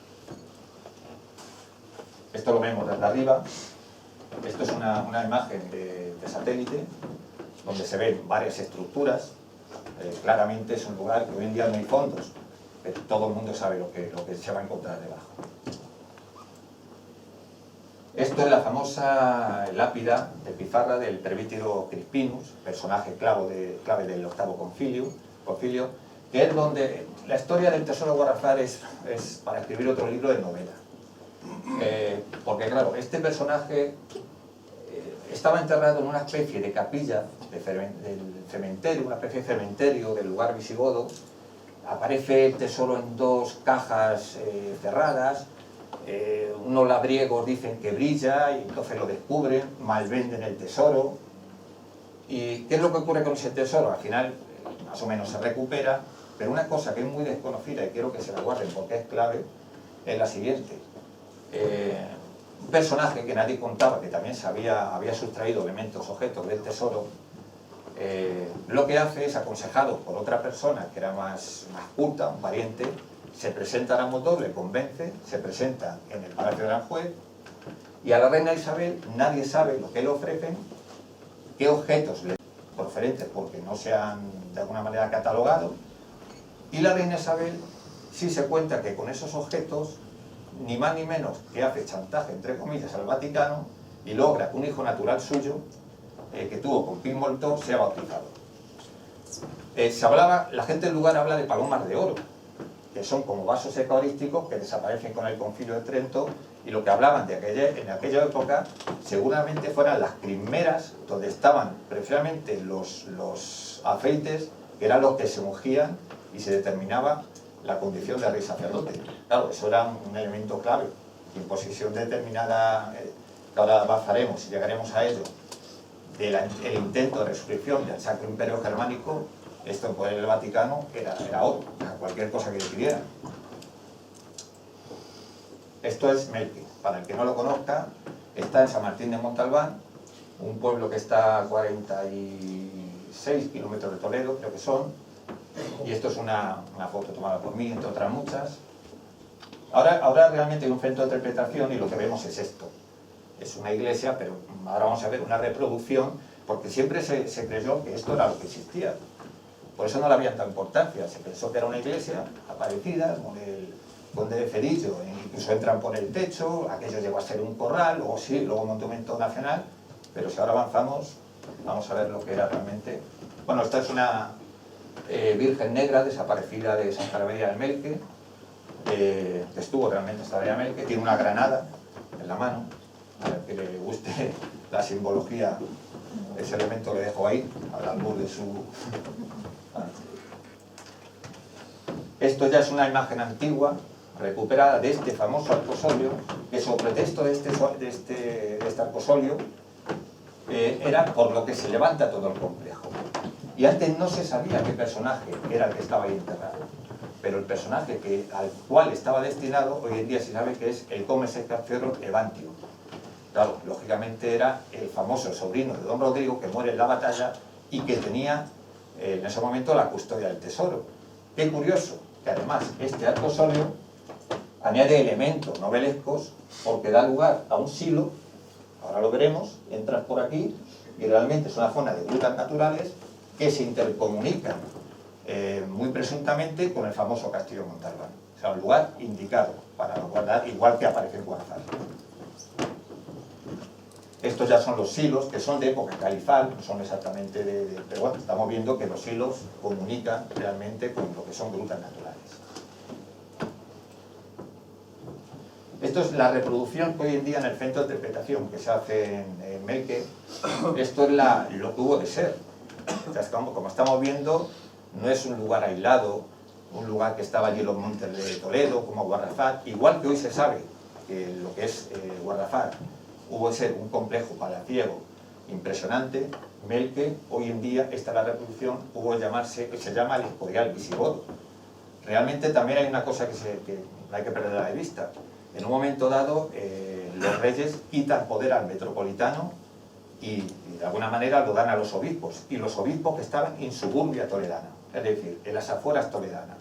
Esto lo vemos desde arriba. Esto es una imagen de satélite, donde se ven varias estructuras. Claramente es un lugar que hoy en día no hay fondos, pero todo el mundo sabe lo que se va a encontrar debajo. Esto es la famosa lápida de pizarra del presbítero Crispinus, personaje clave del octavo concilio, que es donde la historia del tesoro de Guadalajara es para escribir otro libro de novela. Porque claro, este personaje estaba enterrado en una especie de capilla del cementerio, una especie de cementerio del lugar visigodo. Aparece el tesoro en 2 cajas cerradas. Unos labriegos dicen que brilla y entonces lo descubren, malvenden el tesoro. ¿Y qué es lo que ocurre con ese tesoro? Al final, más o menos se recupera, pero una cosa que es muy desconocida y quiero que se la guarden porque es clave, es la siguiente. Un personaje que nadie contaba, que también había sustraído elementos, objetos del tesoro, lo que hace es, aconsejado por otra persona que era más culta, un pariente, se presenta a Aramotov, le convence, se presenta en el Palacio de Aranjuez, y a la reina Isabel nadie sabe lo que le ofrecen, qué objetos le procedentes porque no se han de alguna manera catalogado, y la reina Isabel sí se cuenta que con esos objetos, ni más ni menos que hace chantaje, entre comillas, al Vaticano y logra que un hijo natural suyo, que tuvo con Pim Molotov, sea bautizado. Se hablaba, la gente del lugar habla de palomas de oro, que son como vasos eucarísticos que desaparecen con el Concilio de Trento, y lo que hablaban en aquella época seguramente fueran las primeras donde estaban precisamente los afeites, que eran los que se ungían y se determinaba la condición de rey sacerdote. Claro, eso era un elemento clave. Imposición determinada, que ahora avanzaremos y llegaremos a ello, el intento de resurrección del Sacro Imperio Germánico, esto en poder del Vaticano era oro, o sea, cualquier cosa que le pidieran. Esto es Melque. Para el que no lo conozca, está en San Martín de Montalbán, un pueblo que está a 46 kilómetros de Toledo, creo que son, y esto es una foto tomada por mí, entre otras muchas. Ahora realmente hay un centro de interpretación y lo que vemos es esto. Es una iglesia, pero ahora vamos a ver una reproducción, porque siempre se creyó que esto era lo que existía. Por eso no le habían tanta importancia. Se pensó que era una iglesia aparecida, con el conde de Cedillo, incluso entran por el techo, aquello llegó a ser un corral, luego sí, luego monumento nacional, pero si ahora avanzamos, vamos a ver lo que era realmente. Bueno, esta es una Virgen Negra desaparecida de Santa María del Melque, que estuvo realmente en Santa María del Melque, tiene una granada en la mano, a ver que le guste la simbología, ese elemento le dejo ahí, al albur de su... Esto ya es una imagen antigua, recuperada de este famoso arcosolio, que sobre pretexto de este arcosolio era por lo que se levanta todo el complejo. Y antes no se sabía qué personaje era el que estaba ahí enterrado, pero el personaje al cual estaba destinado, hoy en día se sabe que es el Comes Escarcero Evantio. Claro, lógicamente era el famoso sobrino de don Rodrigo, que muere en la batalla y que tenía en ese momento la custodia del tesoro. Qué curioso, que además este arcosolio añade elementos novelescos porque da lugar a un silo, ahora lo veremos, entras por aquí y realmente es una zona de grutas naturales que se intercomunican muy presuntamente con el famoso Castillo de Montalbán. O sea, un lugar indicado para guardar, igual que aparece en Guadalajara. Estos ya son los silos, que son de época califal, no son exactamente pero bueno, estamos viendo que los silos comunican realmente con lo que son grutas naturales. Esto es la reproducción que hoy en día en el centro de interpretación que se hace en Melque. Esto es lo que hubo de ser. O sea, como estamos viendo, no es un lugar aislado, un lugar que estaba allí en los montes de Toledo, como Guarrafat, igual que hoy se sabe que lo que es Guarrafat hubo de ser un complejo palaciego impresionante. Melque, hoy en día, esta es la reproducción, hubo de llamarse, que se llama el Escorial Visigodo. Realmente también hay una cosa que no hay que perder de vista. En un momento dado, los reyes quitan poder al metropolitano y de alguna manera lo dan a los obispos, y los obispos que estaban en suburbia toledana, es decir, en las afueras toledanas.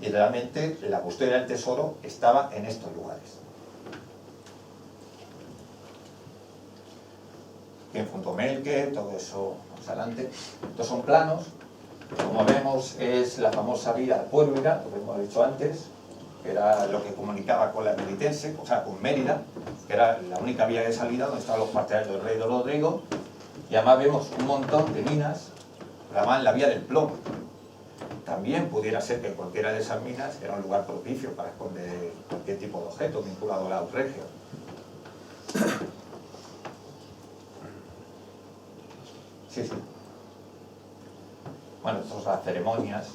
Y realmente la custodia del tesoro estaba en estos lugares. Bien, junto a Melque, todo eso más adelante. Estos son planos. Como vemos, es la famosa vía Puebla, lo que hemos dicho antes, que era lo que comunicaba con la Meritense, o sea, con Mérida, que era la única vía de salida donde estaban los cuarteles del rey don Rodrigo. Y además vemos un montón de minas, la vía del plomo. También pudiera ser que cualquiera de esas minas era un lugar propicio para esconder cualquier tipo de objeto vinculado a la región. Sí, sí. Bueno, estas son las ceremonias.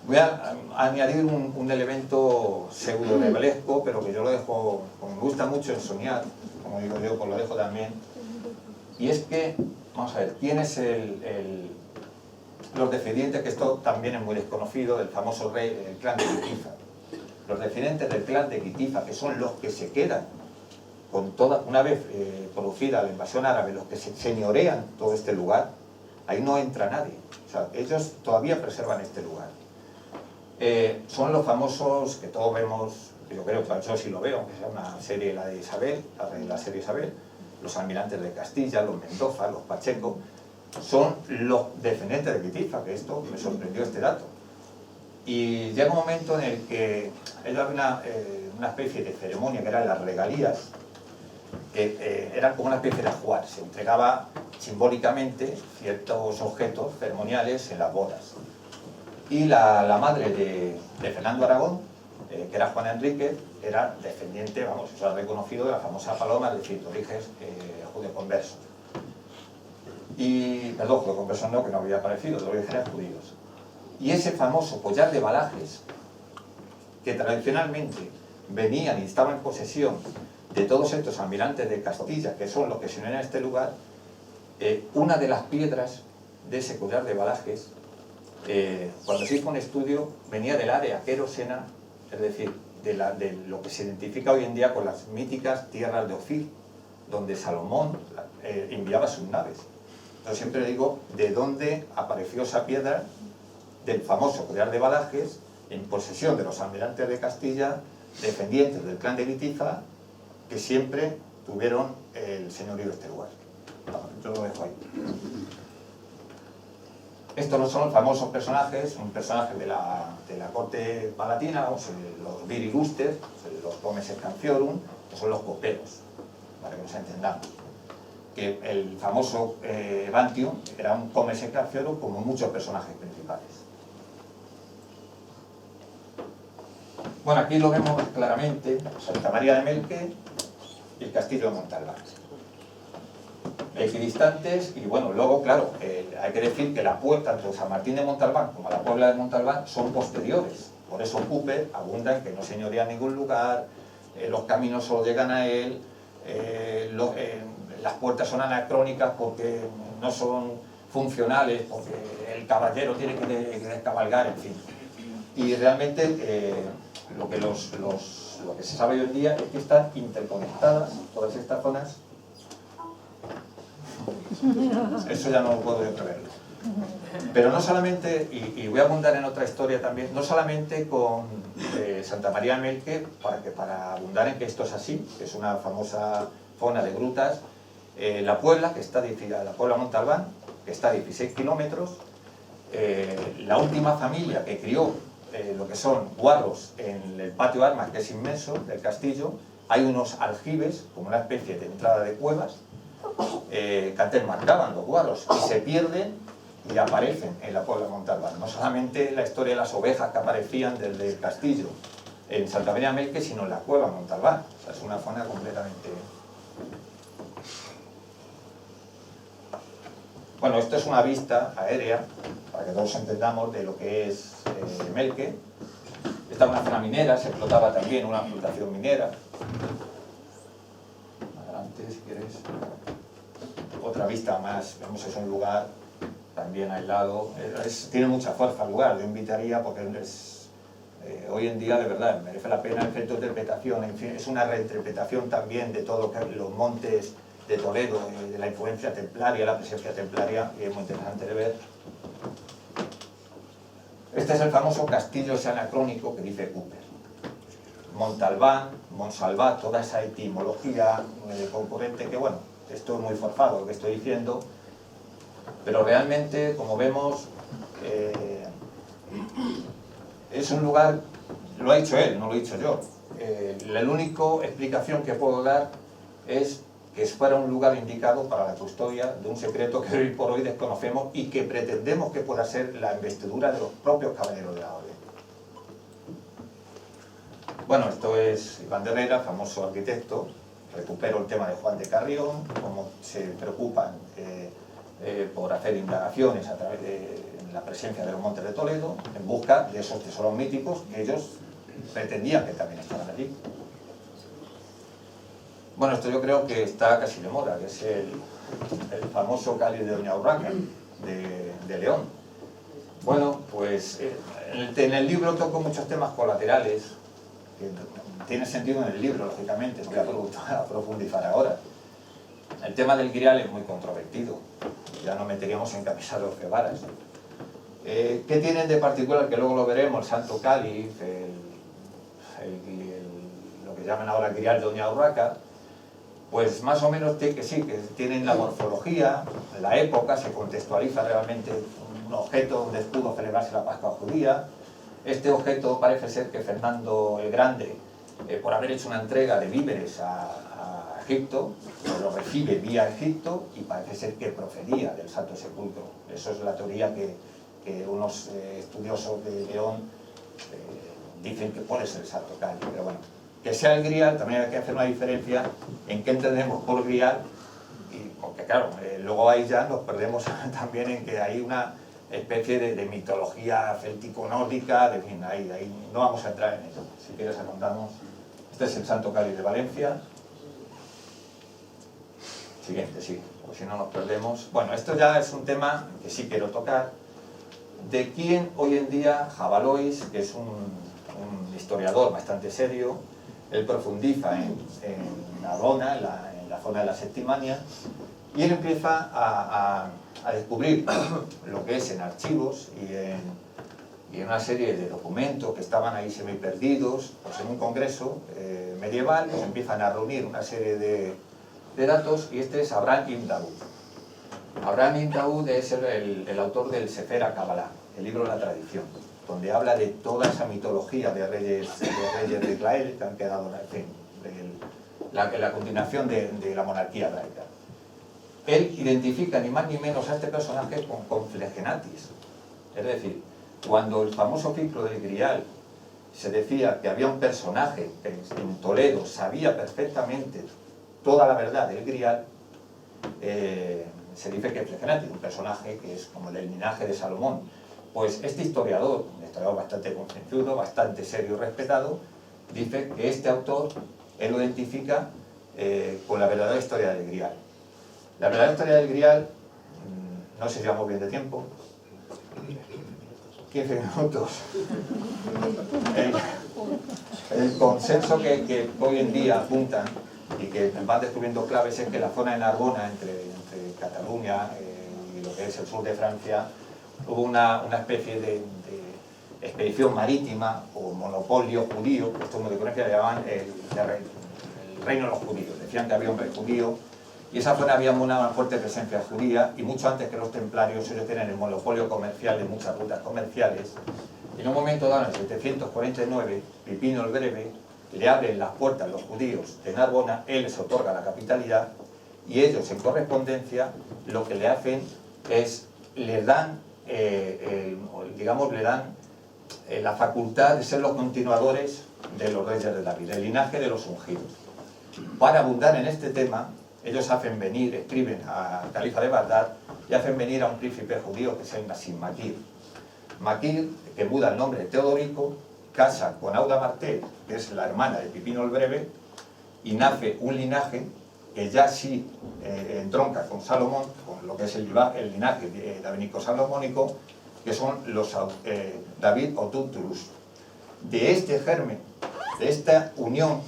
Voy a añadir un elemento pseudo-novelesco, pero que yo lo dejo, como me gusta mucho en soñar, como digo yo, pues lo dejo también. Y es que vamos a ver, ¿quién es los descendientes, que esto también es muy desconocido, del famoso rey, el clan de Kitifa? Los descendientes del clan de Kitifa, que son los que se quedan con toda, una vez producida la invasión árabe, los que se señorean todo este lugar, ahí no entra nadie. O sea, ellos todavía preservan este lugar. Son los famosos que todos vemos, yo creo que yo sí lo veo, aunque sea una serie, la de Isabel, la serie Isabel, los almirantes de Castilla, los Mendoza, los Pacheco, son los descendientes de Kitifa, que esto me sorprendió este dato. Y llega un momento en el que había una especie de ceremonia que eran las regalías, que eran como una especie de ajuar, se entregaba simbólicamente ciertos objetos ceremoniales en las bodas. Y la madre de Fernando Aragón, que era Juana Enríquez, era descendiente, vamos, eso era reconocido, de la famosa Paloma, es decir, de origen judeo-converso. Y, perdón, judeo-converso no, que no había aparecido, de orígenes judíos. Y ese famoso collar de balajes, que tradicionalmente venían y estaban en posesión de todos estos almirantes de Castilla, que son los que se unen a este lugar, una de las piedras de ese collar de balajes, cuando se hizo un estudio, venía del área querosena, es decir, de lo que se identifica hoy en día con las míticas tierras de Ofir, donde Salomón enviaba sus naves. Yo siempre digo de dónde apareció esa piedra del famoso collar de balajes en posesión de los almirantes de Castilla, descendientes del clan de Kitifa, que siempre tuvieron el señorío de este lugar. Yo lo dejo ahí. Estos no son los famosos personajes, un personaje de la corte palatina, los virilustes, los comes escanciorum, que son los coperos, para que nos entendamos. Que el famoso Bantium era un comes escanciorum como muchos personajes principales. Bueno, aquí lo vemos claramente, Santa María de Melque y el castillo de Montalbán. Equidistantes, y bueno, luego, claro, hay que decir que la puerta, tanto San Martín de Montalbán como la Puebla de Montalbán, son posteriores. Por eso Cooper abunda en que no señorea en ningún lugar, los caminos solo llegan a él, las puertas son anacrónicas porque no son funcionales, porque el caballero tiene que descabalgar, en fin. Y realmente lo que se sabe hoy en día es que están interconectadas todas estas zonas. Eso ya no puedo yo preverlo. Pero no solamente, y voy a abundar en otra historia también, no solamente con Santa María de Melque, para abundar en que esto es así, que es una famosa zona de grutas, la Puebla, que está edificada, la Puebla Montalbán, que está a 16 kilómetros, la última familia que crió lo que son guarros en el patio de armas, que es inmenso, del castillo, hay unos aljibes, como una especie de entrada de cuevas, que antes marcaban los guarros y se pierden y aparecen en la Puebla Montalbán. No solamente la historia de las ovejas que aparecían desde el castillo en Santa María de Melque, sino en la Cueva Montalbán. O sea, es una zona completamente... Bueno, esto es una vista aérea, para que todos entendamos de lo que es Melque. Esta es una zona minera, se explotaba también una explotación minera. Adelante, si quieres. Otra vista más, vemos, es un lugar también aislado, tiene mucha fuerza el lugar. Yo invitaría, porque hoy en día de verdad merece la pena el centro de interpretación, en fin, es una reinterpretación también de todo los montes de Toledo, de la influencia templaria, la presencia templaria, y es muy interesante de ver. Este es el famoso castillo ese anacrónico que dice Cooper. Montalbán, Monsalvat, toda esa etimología concurrente que, bueno, esto es muy forzado lo que estoy diciendo, pero realmente, como vemos, es un lugar, lo ha dicho él, no lo he dicho yo. La única explicación que puedo dar es que fuera un lugar indicado para la custodia de un secreto que hoy por hoy desconocemos y que pretendemos que pueda ser la investidura de los propios caballeros de la orden. Bueno, esto es Iván de Herrera, famoso arquitecto. Recupero el tema de Juan de Carrión, cómo se preocupan por hacer indagaciones a través de la presencia de los montes de Toledo, en busca de esos tesoros míticos que ellos pretendían que también estaban allí. Bueno, esto yo creo que está casi de moda, que es el famoso cáliz de Doña Urraca, de León. Bueno, pues en el libro toco muchos temas colaterales, que tiene sentido en el libro, lógicamente, no voy a profundizar ahora. El tema del grial es muy controvertido, ya no meteríamos en camisa de 12 varas. ¿Qué tienen de particular? Que luego lo veremos, el Santo Cáliz, lo que llaman ahora el grial de Doña Urraca. Pues más o menos que sí, que tienen la morfología, la época, se contextualiza realmente un objeto donde pudo celebrarse la Pascua judía. Este objeto parece ser que Fernando el Grande, por haber hecho una entrega de víveres a Egipto, lo recibe vía Egipto y parece ser que procedía del Santo Sepulcro. Eso es la teoría que unos estudiosos de León dicen que puede ser el Santo Cáliz, pero bueno. Que sea el grial, también hay que hacer una diferencia en qué entendemos por grial, porque claro, luego ahí ya nos perdemos también en que hay una especie de mitología céltico-nórdica, de fin, ahí no vamos a entrar en eso. Si quieres apuntamos. Este es el Santo Cáliz de Valencia. Siguiente, sí, porque si no nos perdemos. Bueno, esto ya es un tema que sí quiero tocar. De quién hoy en día Jabalois, que es un historiador bastante serio, él profundiza en Narbona, en la zona de la Septimania, y él empieza a descubrir lo que es en archivos y en una serie de documentos que estaban ahí semi perdidos, pues en un congreso medieval, pues empiezan a reunir una serie de datos, y este es Abraham Ibn Daud. Abraham Ibn Daud es el autor del Sefer HaKabbalah, el libro de la tradición, donde habla de toda esa mitología de reyes de Israel que han quedado en la continuación de la monarquía hebraica. Él identifica ni más ni menos a este personaje con Flegenatis. Es decir, cuando el famoso ciclo del Grial se decía que había un personaje que en Toledo sabía perfectamente toda la verdad del Grial, se dice que Flegenatis, un personaje que es como del linaje de Salomón. Pues este historiador, un historiador bastante concienzudo, bastante serio y respetado, dice que este autor, él lo identifica con la verdadera historia del Grial. La verdadera historia del Grial, no sé si vamos bien de tiempo, 15 minutos. El consenso que hoy en día apuntan y que van descubriendo claves es que la zona de Narbona, entre Cataluña y lo que es el sur de Francia, hubo una especie de expedición marítima o monopolio judío, que estos de Grecia le llamaban el reino de los judíos. Decían que había un rey judío y esa zona había una fuerte presencia judía, y mucho antes que los templarios ellos tenían el monopolio comercial de muchas rutas comerciales. Y en un momento dado, en el 749, Pipino el Breve le abren las puertas a los judíos de Narbona, él les otorga la capitalidad, y ellos en correspondencia lo que le hacen es, les dan la facultad de ser los continuadores de los reyes de David, del linaje de los ungidos. Para abundar en este tema, ellos hacen venir, escriben al califa de Bagdad y hacen venir a un príncipe judío que es el Nasim Makir. Makir, que muda el nombre de Teodorico, casa con Auda Martel, que es la hermana de Pipino el Breve, y nace un linaje que ya sí entronca con Salomón, con lo que es el linaje davídico-salomónico, que son los David o Tutulus. De este germen, de esta unión,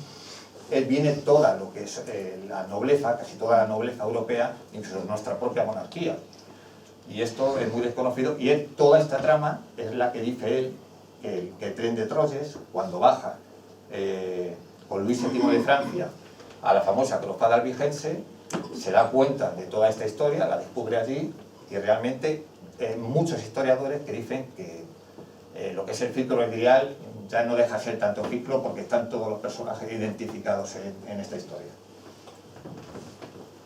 viene toda lo que es la nobleza, casi toda la nobleza europea, incluso nuestra propia monarquía. Y esto es muy desconocido, y toda esta trama es la que dice él, que el tren de Troyes, cuando baja con Luis VII de Francia a la famosa cruzada albigense, se da cuenta de toda esta historia, la descubre allí, y realmente muchos historiadores que dicen que lo que es el ciclo del Grial ya no deja ser tanto ciclo, porque están todos los personajes identificados en esta historia.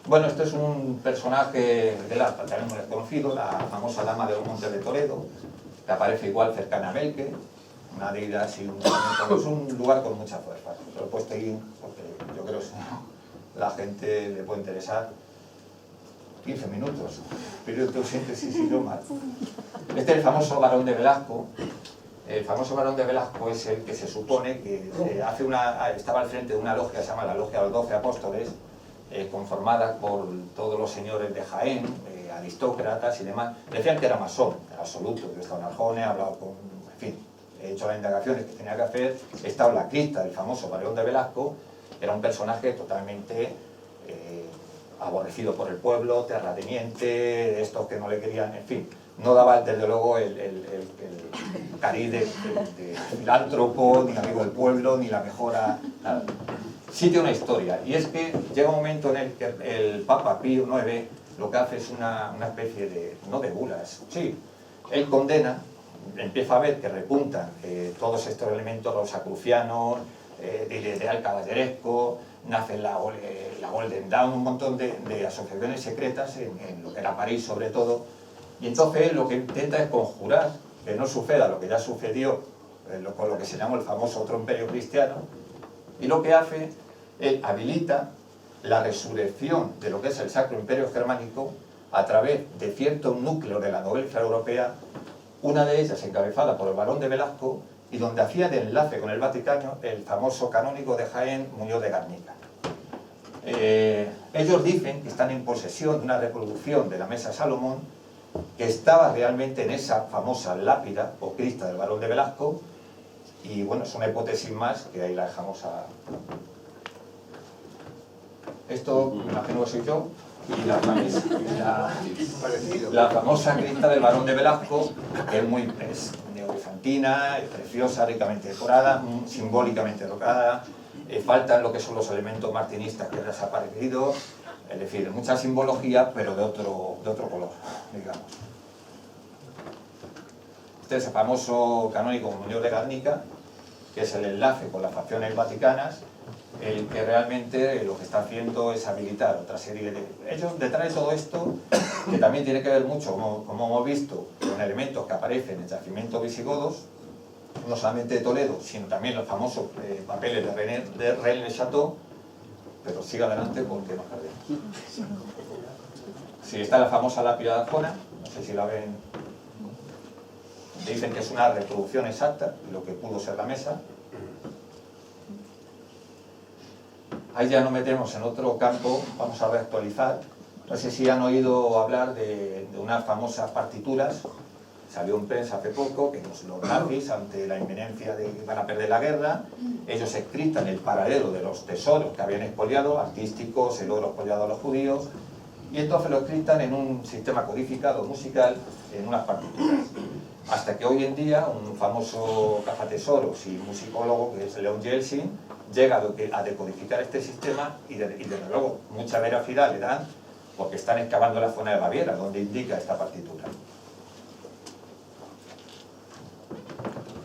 Bueno, este es un personaje del arpa, también muy desconocido, la famosa dama de los Montes de Toledo, que aparece igual cercana a Melque, una deidad así, es un lugar con mucha fuerza. Lo he puesto ahí porque yo creo que la gente le puede interesar. 15 minutos, periodo de síntesis y yo mal. Este es el famoso Barón de Velasco, El famoso Barón de Velasco es el que se supone que estaba al frente de una logia que se llama la Logia de los 12 Apóstoles, conformada por todos los señores de Jaén, aristócratas y demás. Decían que era masón, en absoluto. Yo he estado en Arjona, he hablado con... En fin, he hecho las indagaciones que tenía que hacer. He estado en la cripta del famoso Barón de Velasco. Era un personaje totalmente aborrecido por el pueblo, terrateniente, estos que no le querían, en fin. No daba, desde luego, el cariz de filántropo, ni amigo del pueblo, ni la mejora, nada. Sí tiene una historia, y es que llega un momento en el que el Papa Pío IX lo que hace es una especie de, no de bulas, sí, él condena, empieza a ver que repuntan todos estos elementos rosacrucianos, de ideal caballeresco, nace la Golden Dawn, un montón de asociaciones secretas en lo que era París sobre todo, y entonces lo que intenta es conjurar que no suceda lo que ya sucedió con lo que se llamó el famoso otro imperio cristiano, y lo que hace es habilita la resurrección de lo que es el Sacro Imperio Germánico a través de ciertos núcleos de la nobleza europea, una de ellas encabezada por el Barón de Velasco, y donde hacía de enlace con el Vaticano el famoso canónigo de Jaén, Muñoz de Garnica. Ellos dicen que están en posesión de una reproducción de la Mesa Salomón, que estaba realmente en esa famosa lápida o crista del Barón de Velasco, y bueno, es una hipótesis más que ahí la dejamos a... Esto, me imagino que soy yo, y la famosa crista del Barón de Velasco, que es neobizantina, es preciosa, ricamente decorada, simbólicamente decorada, faltan lo que son los elementos martinistas que han desaparecido, es decir, mucha simbología, pero de otro color, digamos. Este es el famoso canónigo Muñoz de Garnica, que es el enlace con las facciones vaticanas, el que realmente lo que está haciendo es habilitar otra serie de... Ellos, detrás de todo esto, que también tiene que ver mucho, como hemos visto, con elementos que aparecen en yacimientos visigodos, no solamente de Toledo, sino también los famosos papeles de Rennes-le-Château, pero siga adelante porque nos perdemos. Sí, está la famosa lápida de Arjona, no sé si la ven, dicen que es una reproducción exacta de lo que pudo ser la mesa. Ahí ya nos metemos en otro campo, vamos a reactualizar. No sé si han oído hablar de unas famosas partituras, salió en prensa hace poco, que los nazis, ante la inminencia de que van a perder la guerra, ellos escritan el paradero de los tesoros que habían expoliado, artísticos, el oro expoliado a los judíos, y entonces lo escritan en un sistema codificado musical, en unas partituras. Hasta que hoy en día un famoso cazatesoros y musicólogo, que es Leon Yeltsin, llega a decodificar este sistema y desde luego mucha veracidad le dan porque están excavando la zona de Baviera, donde indica esta partitura.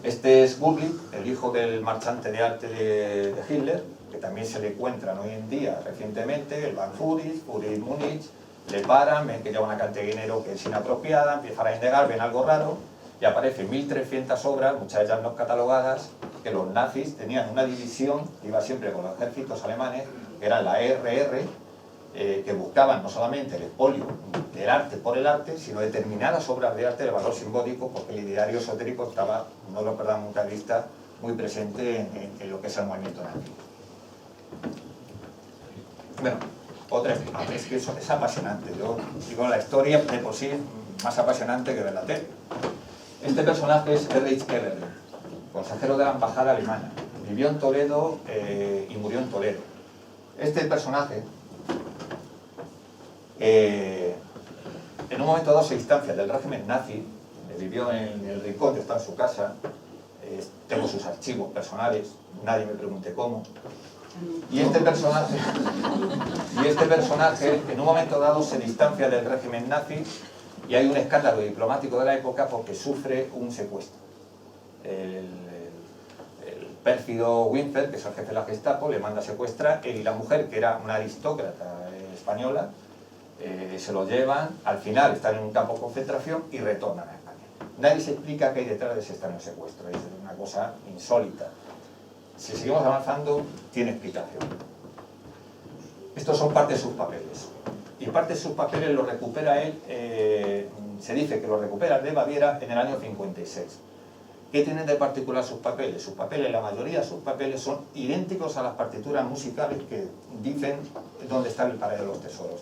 Este es Gurlitt, el hijo del marchante de arte de Hitler, que también se le encuentran hoy en día recientemente, el Van Furis, Múnich, le paran, ven que lleva una cantidad de dinero que es inapropiada, empiezan a indagar, ven algo raro, y aparecen 1300 obras, muchas de ellas no catalogadas, que los nazis tenían una división que iba siempre con los ejércitos alemanes, que era la RR, que buscaban no solamente el expolio del arte por el arte, sino determinadas obras de arte de valor simbólico, porque el ideario esotérico estaba, no lo perdamos nunca de vista, muy presente en lo que es el movimiento nazi. Bueno, es que eso es apasionante. Yo digo, la historia de por sí es más apasionante que ver la tele. Este personaje es Erich Kellerle, consejero de la embajada alemana. Vivió en Toledo y murió en Toledo. Este personaje, en un momento dado se distancia del régimen nazi, vivió en el rincón, está en su casa, tengo sus archivos personales, nadie me pregunte cómo. Y este personaje, en un momento dado se distancia del régimen nazi y hay un escándalo diplomático de la época porque sufre un secuestro. El pérfido Winfeld, que es el jefe de la Gestapo, le manda a secuestrar, él y la mujer, que era una aristócrata española, se lo llevan, al final están en un campo de concentración y retornan a España. Nadie se explica qué hay detrás de ese extraño secuestro, es una cosa insólita. Si seguimos avanzando, tiene explicación. Estos son parte de sus papeles. Y parte de sus papeles lo recupera él, se dice que lo recupera de Baviera en el año 56. ¿Qué tienen de particular sus papeles? Sus papeles, la mayoría de sus papeles son idénticos a las partituras musicales que dicen dónde está el paradero de los tesoros.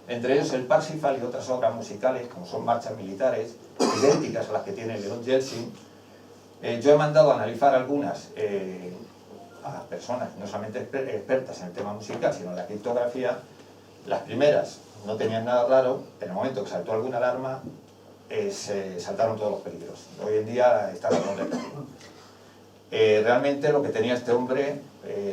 Entre ellos el Parsifal y otras obras musicales, como son marchas militares, idénticas a las que tiene Leon Yeltsin. Yo he mandado a analizar algunas a personas no solamente expertas en el tema musical, sino en la criptografía. Las primeras no tenían nada raro, en el momento que saltó alguna alarma, se saltaron todos los peligros. Hoy en día está la ronda de peligro. Realmente lo que tenía este hombre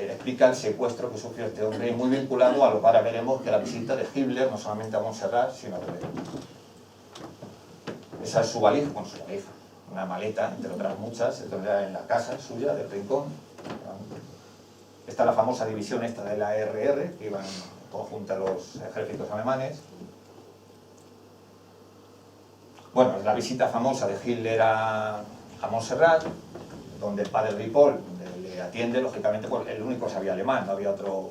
explica el secuestro que sufrió este hombre, y muy vinculado a lo que ahora veremos, que la visita de Hitler no solamente a Montserrat, sino a Toledo. Esa es su valija, bueno, su valija, una maleta, entre otras muchas, en la casa suya, del Rincón. Está la famosa división esta de la RR, que iban conjunta a los ejércitos alemanes. Bueno, la visita famosa de Hitler a Montserrat, donde el padre Ripoll le atiende, lógicamente, pues el único sabía alemán, no había otro.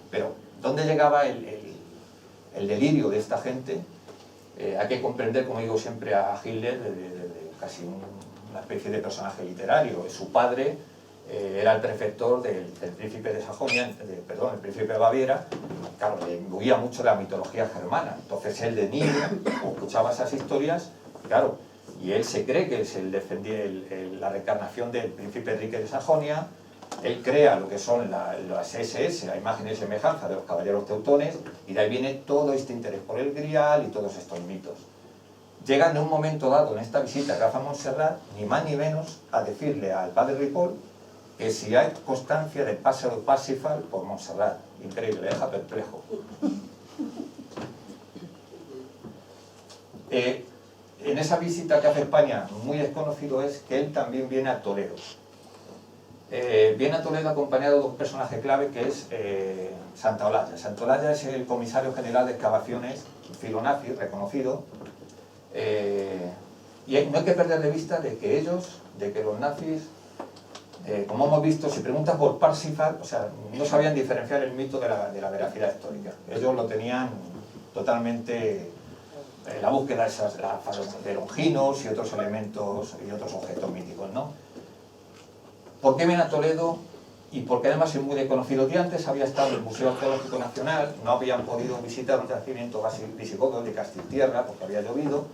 Pero, ¿dónde llegaba el delirio de esta gente? Hay que comprender, como digo siempre, a Hitler de casi una especie de personaje literario. Su padre era el prefector del príncipe de Sajonia, el príncipe de Baviera. Claro, le imbuía mucho la mitología germana. Entonces él de niño escuchaba esas historias, claro, y él se cree que es la reencarnación del príncipe Enrique de Sajonia. Él crea lo que son las SS, la imagen y semejanza de los caballeros teutones, y de ahí viene todo este interés por el Grial y todos estos mitos. Llegan en un momento dado, en esta visita que hace a Montserrat, ni más ni menos, a decirle al padre Ripoll que si hay constancia del paso de Parsifal por Montserrat. Increíble, le deja perplejo. En esa visita que hace a España, muy desconocido es que él también viene a Toledo. Viene a Toledo acompañado de un personaje clave que es Santaolalla. Santaolalla es el comisario general de excavaciones filonazi, reconocido. Y no hay que perder de vista de que los nazis, como hemos visto, si preguntas por Parsifal, o sea, no sabían diferenciar el mito de la veracidad histórica. Ellos lo tenían totalmente, la búsqueda de Longinos y otros elementos y otros objetos míticos, ¿no? ¿Por qué viene a Toledo? Y porque además es muy desconocido. Ya antes había estado en el Museo Arqueológico Nacional, no habían podido visitar un yacimiento visigodo de Castilla-Tierra porque había llovido.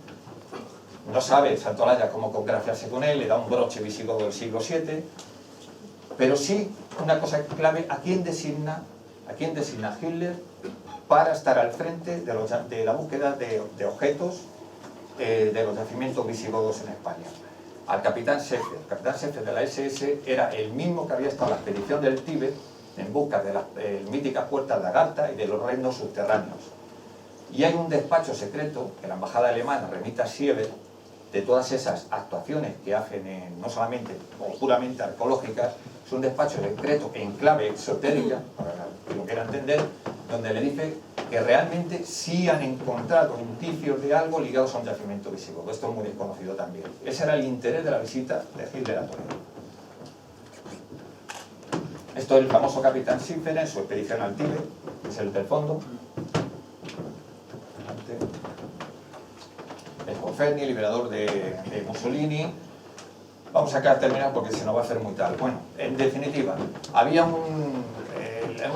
No sabe Santaolalla cómo congraciarse con él, le da un broche visigodo del siglo VII. Pero sí, una cosa clave, ¿a quién designa Hitler para estar al frente de la búsqueda de objetos de los yacimientos visigodos en España? Al capitán Seffer. El capitán Seffer de la SS era el mismo que había estado en la expedición del Tíbet en busca de las míticas puertas de Agartha y de los reinos subterráneos. Y hay un despacho secreto que la embajada alemana remite a Sieber de todas esas actuaciones que hacen no solamente o puramente arqueológicas. Es un despacho secreto en clave exotérica, para que lo quiera entender, donde le dice que realmente sí han encontrado indicios de algo ligados a un yacimiento visigodo. Esto es muy desconocido también. Ese era el interés de la visita de Hitler a Toledo. Esto es el famoso capitán Siffer en su expedición al Tíbet, que es el del fondo. El Conferni, liberador de Mussolini. Vamos a terminar porque se nos va a hacer muy tarde. Bueno, en definitiva, había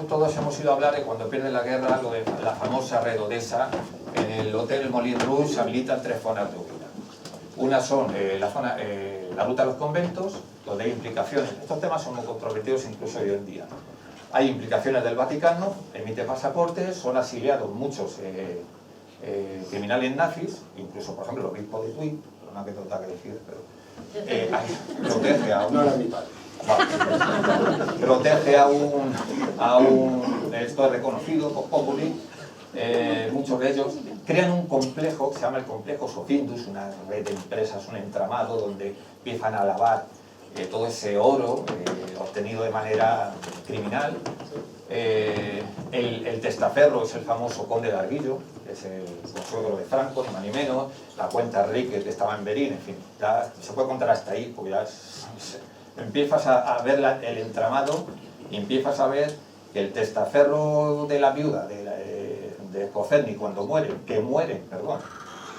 todos hemos ido a hablar de cuando pierde la guerra, lo de la famosa red Odessa. En el Hotel Moulin Rouge se habilitan 3 zonas de huida. Una son la ruta a los conventos, donde hay implicaciones. Estos temas son muy controvertidos incluso hoy en día. Hay implicaciones del Vaticano, emite pasaportes, son asiliados muchos criminales nazis, incluso por ejemplo el obispo de Tui, una anécdota que decir, pero protege a un... No era mi padre. Protege a un esto es reconocido, Populi. Muchos de ellos crean un complejo que se llama el complejo Sofindus, una red de empresas, un entramado donde empiezan a lavar todo ese oro obtenido de manera criminal. El testaferro es el famoso conde de Arguillo, que es el consuegro de Franco, ni más ni menos. La cuenta Enrique, que estaba en Berín, en fin, ya se puede contar hasta ahí, porque ya empiezas a ver el entramado y empiezas a ver que el testaferro de la viuda de Cocerni, cuando mueren,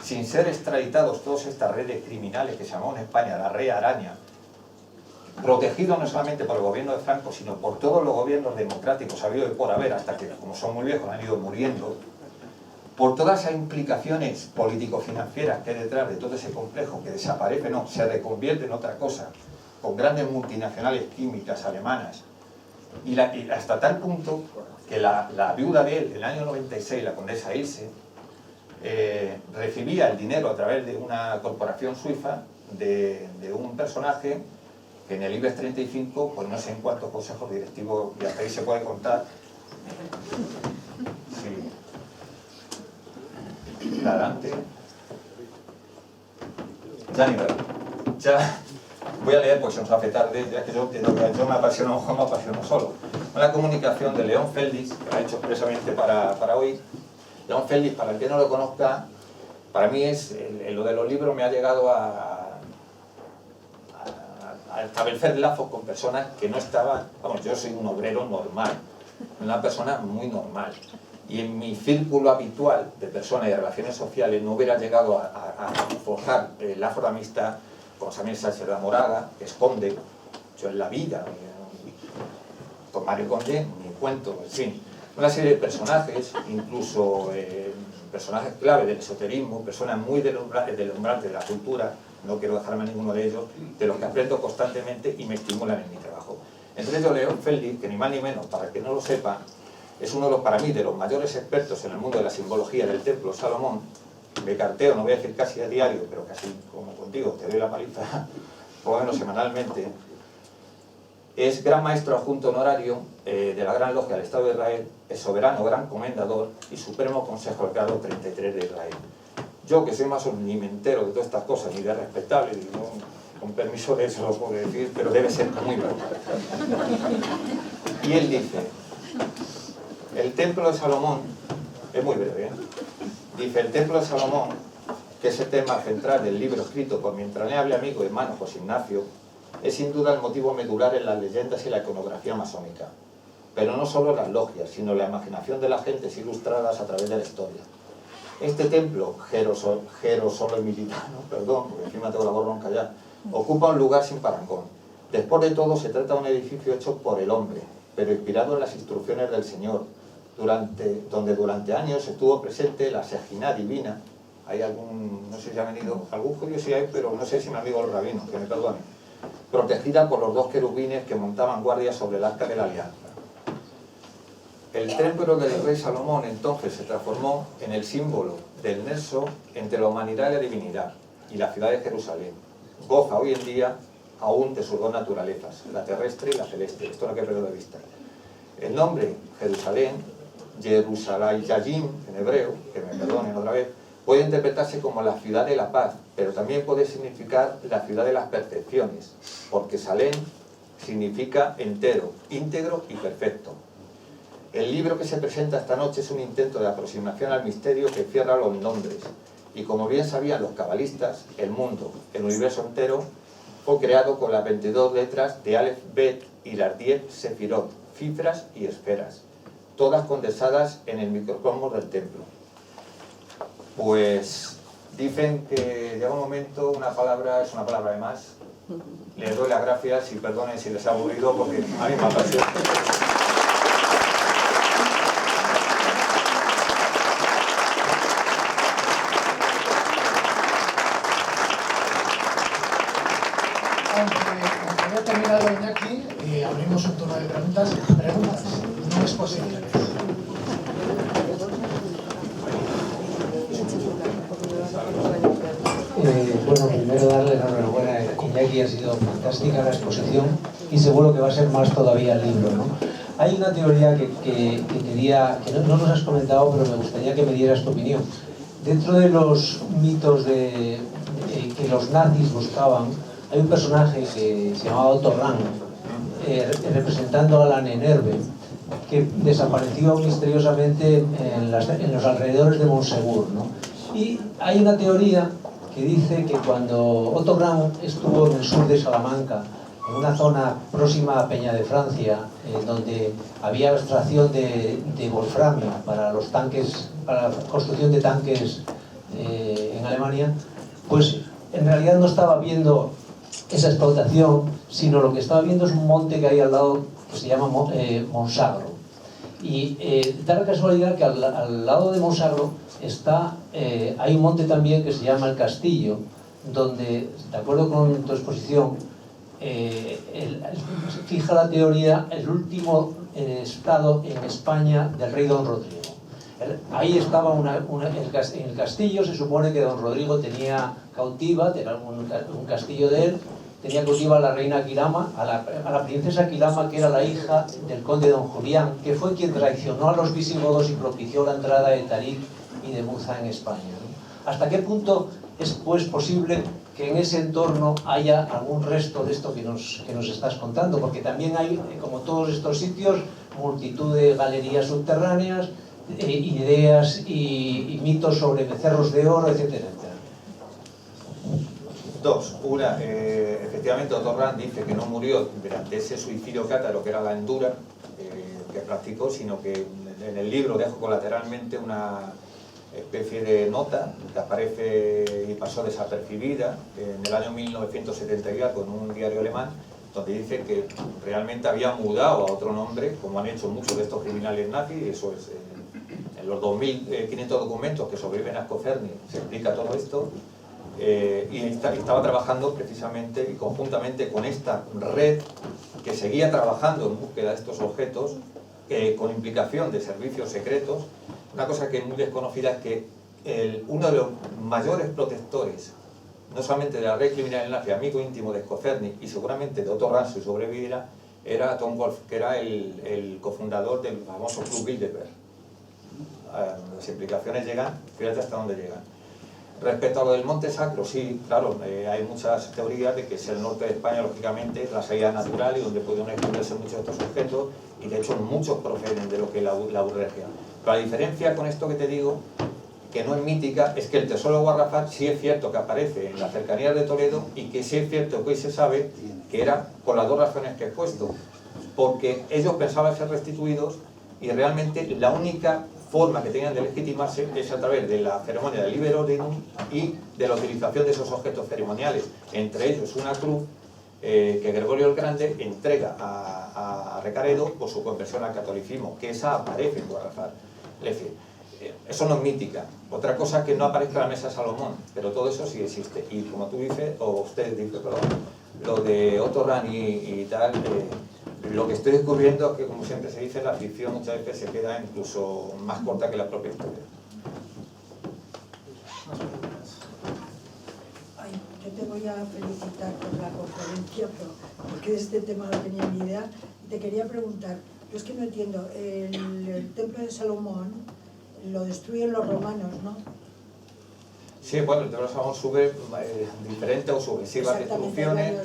sin ser extraditados todas estas redes criminales que se llamaban en España la Red Araña, protegido no solamente por el gobierno de Franco, sino por todos los gobiernos democráticos habido y por haber, hasta que, como son muy viejos, han ido muriendo, por todas esas implicaciones político-financieras que hay detrás de todo ese complejo, que desaparece, no, se reconvierte en otra cosa, con grandes multinacionales químicas alemanas, y hasta tal punto que la viuda de él, en el año 96, la condesa Ilse, recibía el dinero a través de una corporación suiza de un personaje que en el IBEX 35, pues no sé en cuántos consejos directivos, y hasta ahí se puede contar. Sí. Adelante. Ya ni verdad. Ya voy a leer porque se nos hace tarde, ya que yo me apasiono solo. Una comunicación de León Feldis, que la he hecho expresamente para hoy. León Feldis, para el que no lo conozca, para mí es lo de los libros me ha llegado a establecer lazos con personas que no estaban, vamos, yo soy un obrero normal, una persona muy normal, y en mi círculo habitual de personas y de relaciones sociales no hubiera llegado a forjar lazos de amistad con Samuel Sánchez de Moraga, que esconde, yo en la vida, con Mario Conde, ni cuento, en fin, una serie de personajes, incluso personajes clave del esoterismo, personas muy deslumbrantes de la cultura, no quiero dejarme a ninguno de ellos, de los que aprendo constantemente y me estimulan en mi trabajo. Entre ellos León Feldis, que ni más ni menos, para el que no lo sepa, es uno de los, para mí, de los mayores expertos en el mundo de la simbología del Templo Salomón. Me carteo, no voy a decir casi a diario, pero casi como contigo, te doy la paliza, por lo menos semanalmente. Es gran maestro adjunto honorario de la Gran Logia del Estado de Israel, es soberano, gran comendador y supremo consejo del grado 33 de Israel. Yo, que soy más ni me entero de todas estas cosas, ni de respetable, y no, con permiso de eso lo puedo decir, pero debe ser muy bueno. Y él dice, el Templo de Salomón, es muy breve, ¿eh? Dice, el Templo de Salomón, que es el tema central del libro escrito por mi entrañable amigo hermano José Ignacio, es sin duda el motivo medular en las leyendas y la iconografía masónica. Pero no solo las logias, sino la imaginación de las gentes ilustradas a través de la historia. Este templo, jerosolomitano, perdón, porque encima tengo la voz ronca ya, ocupa un lugar sin parangón. Después de todo, se trata de un edificio hecho por el hombre, pero inspirado en las instrucciones del Señor, donde durante años estuvo presente la Sejina divina. Hay algún, no sé si ha venido, algún judío sí hay, pero no sé si mi amigo el rabino, que me perdone, protegida por los dos querubines que montaban guardia sobre el arca de la alianza. El templo del rey Salomón entonces se transformó en el símbolo del nexo entre la humanidad y la divinidad, y la ciudad de Jerusalén goza hoy en día aún de sus dos naturalezas, la terrestre y la celeste. Esto no hay que perder de vista. El nombre Jerusalén, Jerusalayim en hebreo, que me perdonen otra vez, puede interpretarse como la ciudad de la paz, pero también puede significar la ciudad de las perfecciones, porque Salem significa entero, íntegro y perfecto. El libro que se presenta esta noche es un intento de aproximación al misterio que cierra los nombres, y como bien sabían los cabalistas, el mundo, el universo entero, fue creado con las 22 letras de Aleph, Bet y las 10 Sefirot, cifras y esferas, todas condensadas en el microcosmos del templo. Pues dicen que llega un momento, una palabra es una palabra de más. Les doy las gracias y perdonen si les ha aburrido porque a mí me apasiona. Aunque haya terminado Iñaki, abrimos un turno de preguntas. Preguntas, no exposiciones. Bueno, primero darle la enhorabuena a Iñaki, ha sido fantástica la exposición y seguro que va a ser más todavía el libro, ¿no? Hay una teoría que quería, que no nos has comentado, pero me gustaría que me dieras tu opinión. Dentro de los mitos que los nazis buscaban, hay un personaje que se llamaba Otto Rahn, representando a la Nenerve, que desapareció misteriosamente en los alrededores de Montsegur, ¿no? Y hay una teoría que dice que cuando Otto Rahn estuvo en el sur de Salamanca, en una zona próxima a Peña de Francia, donde había extracción de wolframio para los tanques, para la construcción de tanques en Alemania, pues en realidad no estaba viendo esa explotación, sino lo que estaba viendo es un monte que hay al lado que se llama Monsagro. Y da la casualidad que al lado de Monsagro hay un monte también que se llama El Castillo, donde, de acuerdo con tu exposición, fija la teoría el último estado en España del rey Don Rodrigo. Ahí estaba en el castillo. Se supone que Don Rodrigo tenía cautiva, tenía un castillo de él, tenía cautiva a la reina Quirama, a la princesa Quirama, que era la hija del conde Don Julián, que fue quien traicionó a los visigodos y propició la entrada de Tarik y de Muza en España, ¿no? ¿Hasta qué punto es pues posible que en ese entorno haya algún resto de esto que nos estás contando? Porque también hay, como todos estos sitios, multitud de galerías subterráneas, ideas y mitos sobre becerros de oro, etcétera, etcétera. Dos. Una, efectivamente Otto Rahn dice que no murió durante ese suicidio cátaro que era la Endura que practicó, sino que en el libro dejo colateralmente una especie de nota que aparece y pasó desapercibida en el año 1970 con un diario alemán, donde dice que realmente había mudado a otro nombre, como han hecho muchos de estos criminales nazis. Eso es en los 2.500 documentos que sobreviven a Scocerni se explica todo esto. Y estaba trabajando precisamente y conjuntamente con esta red que seguía trabajando en búsqueda de estos objetos, con implicación de servicios secretos. Una cosa que es muy desconocida es que uno de los mayores protectores, no solamente de la red criminal nazi, amigo íntimo de Scocerni y seguramente de Otto Rahn, si sobreviviera, era Tom Wolf, que era el cofundador del famoso Club Bilderberg. Las implicaciones llegan, fíjate hasta dónde llegan. Respecto a lo del Monte Sacro, sí, claro, hay muchas teorías de que es el norte de España, lógicamente, la salida natural y donde pueden esconderse muchos de estos objetos, y de hecho muchos proceden de lo que es la Urregia. Pero la diferencia con esto que te digo, que no es mítica, es que el tesoro de Guarrafal sí es cierto que aparece en las cercanías de Toledo, y que sí es cierto que hoy se sabe que era por las dos razones que he puesto, porque ellos pensaban ser restituidos y realmente la única forma que tenían de legitimarse es a través de la ceremonia del Liber Ordinum y de la utilización de esos objetos ceremoniales, entre ellos una cruz que Gregorio el Grande entrega a Recaredo por su conversión al catolicismo, que esa aparece en Guarrafal. Es decir, eso no es mítica. Otra cosa es que no aparezca la mesa de Salomón, pero todo eso sí existe. Y como tú dices, o usted dice, perdón, lo de Otto Rahn y tal, lo que estoy descubriendo es que, como siempre se dice, la ficción muchas veces se queda incluso más corta que la propia historia. Ay, yo te voy a felicitar por la conferencia, porque de este tema no tenía ni idea. Y te quería preguntar, yo es que no entiendo, el templo de Salomón lo destruyen los romanos, ¿no? Sí, bueno, el templo de Salomón sube diferentes o sucesivas destrucciones.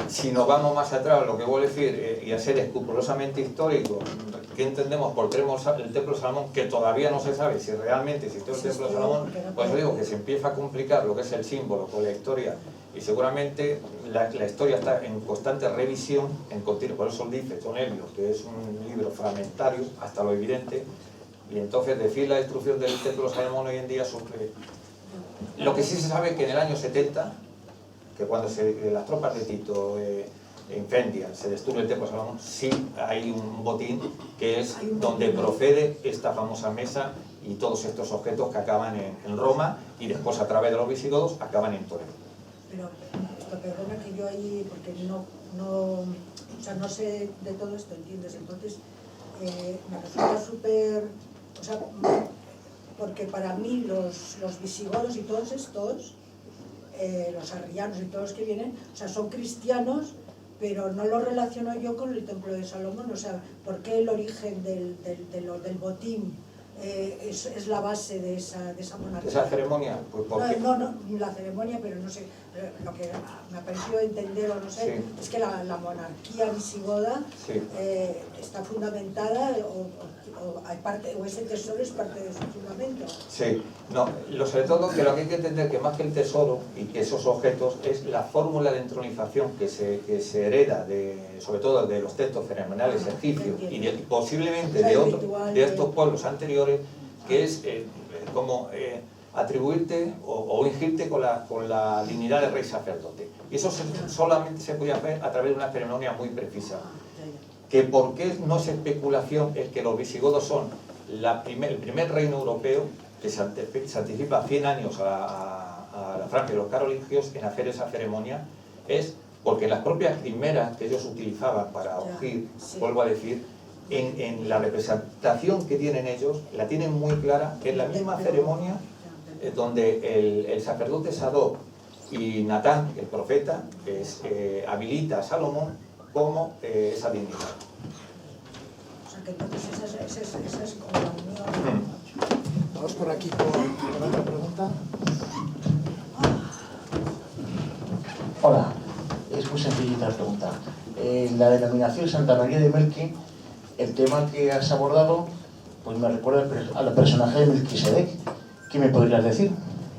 Si nos vamos más atrás, lo que voy a decir, y a ser escrupulosamente histórico, ¿qué entendemos por el templo de Salomón? Que todavía no se sabe si realmente existió el templo de Salomón. Pues digo que se empieza a complicar lo que es el símbolo con la historia, y seguramente la historia está en constante revisión, en continuo. Por eso dice Tonelio, que es un libro fragmentario hasta lo evidente, y entonces decir la destrucción del templo de Salomón hoy en día sufre. Lo que sí se sabe es que en el año 70, que cuando las tropas de Tito incendian, se destruye el templo de Salomón, sí hay un botín que es donde procede esta famosa mesa y todos estos objetos que acaban en Roma y después a través de los visigodos acaban en Toledo. Pero perdona que yo ahí, porque o sea, no sé de todo esto, ¿entiendes? Entonces me resulta súper, o sea, porque para mí los visigodos y todos estos, los arrianos y todos los que vienen, o sea, son cristianos, pero no lo relaciono yo con el templo de Salomón. O sea, ¿por qué el origen del botín es la base de esa monarquía? ¿Esa ceremonia? Pues porque... No, la ceremonia, pero no sé, lo que me ha parecido entender, o no sé, sí, es que la monarquía visigoda sí, está fundamentada, o ese tesoro es parte de su fundamento. Sí, no, sobre todo que lo que hay que entender que más que el tesoro y que esos objetos es la fórmula de entronización que se hereda sobre todo de los textos ceremoniales egipcios y posiblemente de estos pueblos anteriores, que es como atribuirte o ungirte con la dignidad de rey sacerdote. Y eso solamente se podía hacer a través de una ceremonia muy precisa. Que por qué no es especulación el que los visigodos son el primer reino europeo que se anticipa 100 años a la Francia y los carolingios en hacer esa ceremonia, es porque las propias quimeras que ellos utilizaban para ungir, vuelvo a decir, en la representación que tienen ellos, la tienen muy clara, que es la misma ceremonia donde el sacerdote Sadoc y Natán, el profeta, habilita a Salomón como esa dignidad. O sea que entonces esa es como la unión. Vamos por aquí con otra pregunta. Hola, es muy sencillita la pregunta. En la denominación Santa María de Melqui, el tema que has abordado pues me recuerda al personaje de Melquisedec. ¿Qué me podrías decir?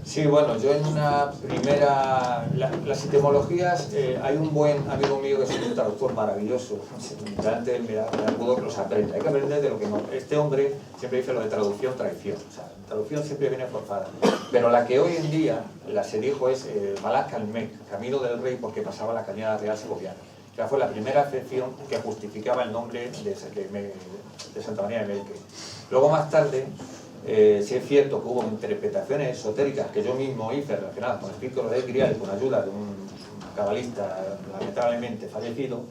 Sí, bueno, yo en una primera... las etimologías, hay un buen amigo mío que es un traductor maravilloso, delante de él me acudo que los aprende. Hay que aprender de lo que no... Este hombre siempre dice lo de traducción, traición. O sea, traducción siempre viene forzada. Pero la que hoy en día se dijo es Balaz Calmec, Camino del Rey, porque pasaba la cañada real segoviana. Que fue la primera acepción que justificaba el nombre de Santa María de Melqui. Luego más tarde... sí es cierto que hubo interpretaciones esotéricas que yo mismo hice relacionadas con el círculo de Grial con ayuda de un cabalista lamentablemente fallecido,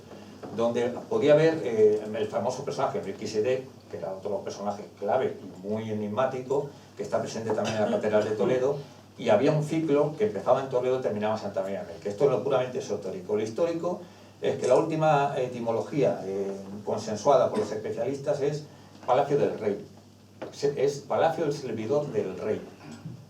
donde podía ver el famoso personaje Melquisedec, que era otro personaje clave y muy enigmático, que está presente también en la Catedral de Toledo, y había un ciclo que empezaba en Toledo y terminaba en Santa María de Melqui. Esto es lo puramente esotérico. Lo histórico es que la última etimología consensuada por los especialistas es Palacio del Rey. Es Palacio del Servidor del Rey.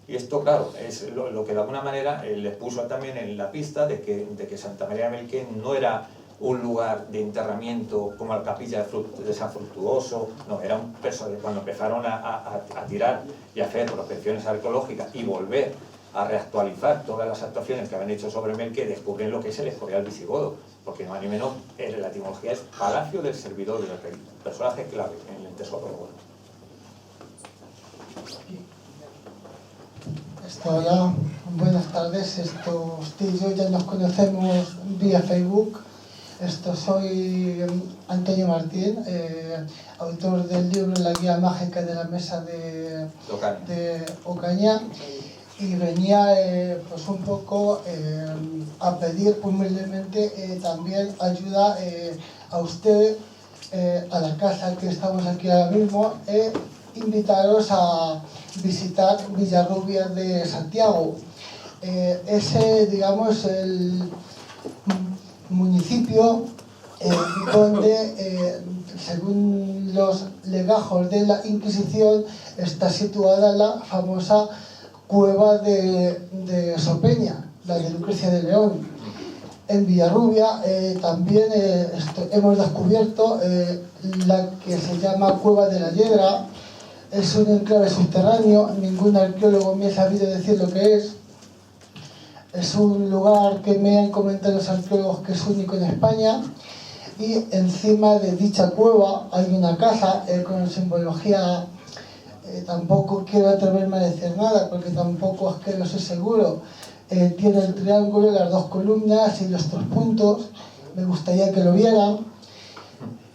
Y esto, claro, es lo que de alguna manera les puso también en la pista de que Santa María de Melqui no era un lugar de enterramiento como la capilla de San Fructuoso, no, era un personaje. Cuando empezaron a tirar y a hacer prospecciones arqueológicas y volver a reactualizar todas las actuaciones que habían hecho sobre Melqui, descubren lo que es el Escorial visigodo, porque no más ni menos la etimología es Palacio del Servidor del Rey, personaje clave en el tesoro. Hola, buenas tardes. Usted y yo ya nos conocemos vía Facebook. Soy Antonio Martín, autor del libro La Guía Mágica de la Mesa de Ocaña, y venía pues un poco a pedir humildemente también ayuda a usted, a la casa que estamos aquí ahora mismo, invitaros a visitar Villarrubia de Santiago. Digamos, el municipio donde, según los legajos de la Inquisición, está situada la famosa cueva de Sopeña, la de Lucrecia de León. En Villarrubia también hemos descubierto la que se llama Cueva de la Yedra. Es un enclave subterráneo, ningún arqueólogo me ha sabido decir lo que es. Es un lugar que me han comentado los arqueólogos que es único en España, y encima de dicha cueva hay una casa con simbología, tampoco quiero atreverme a decir nada porque tampoco es que lo sé seguro. Tiene el triángulo, las dos columnas y los tres puntos, me gustaría que lo vieran.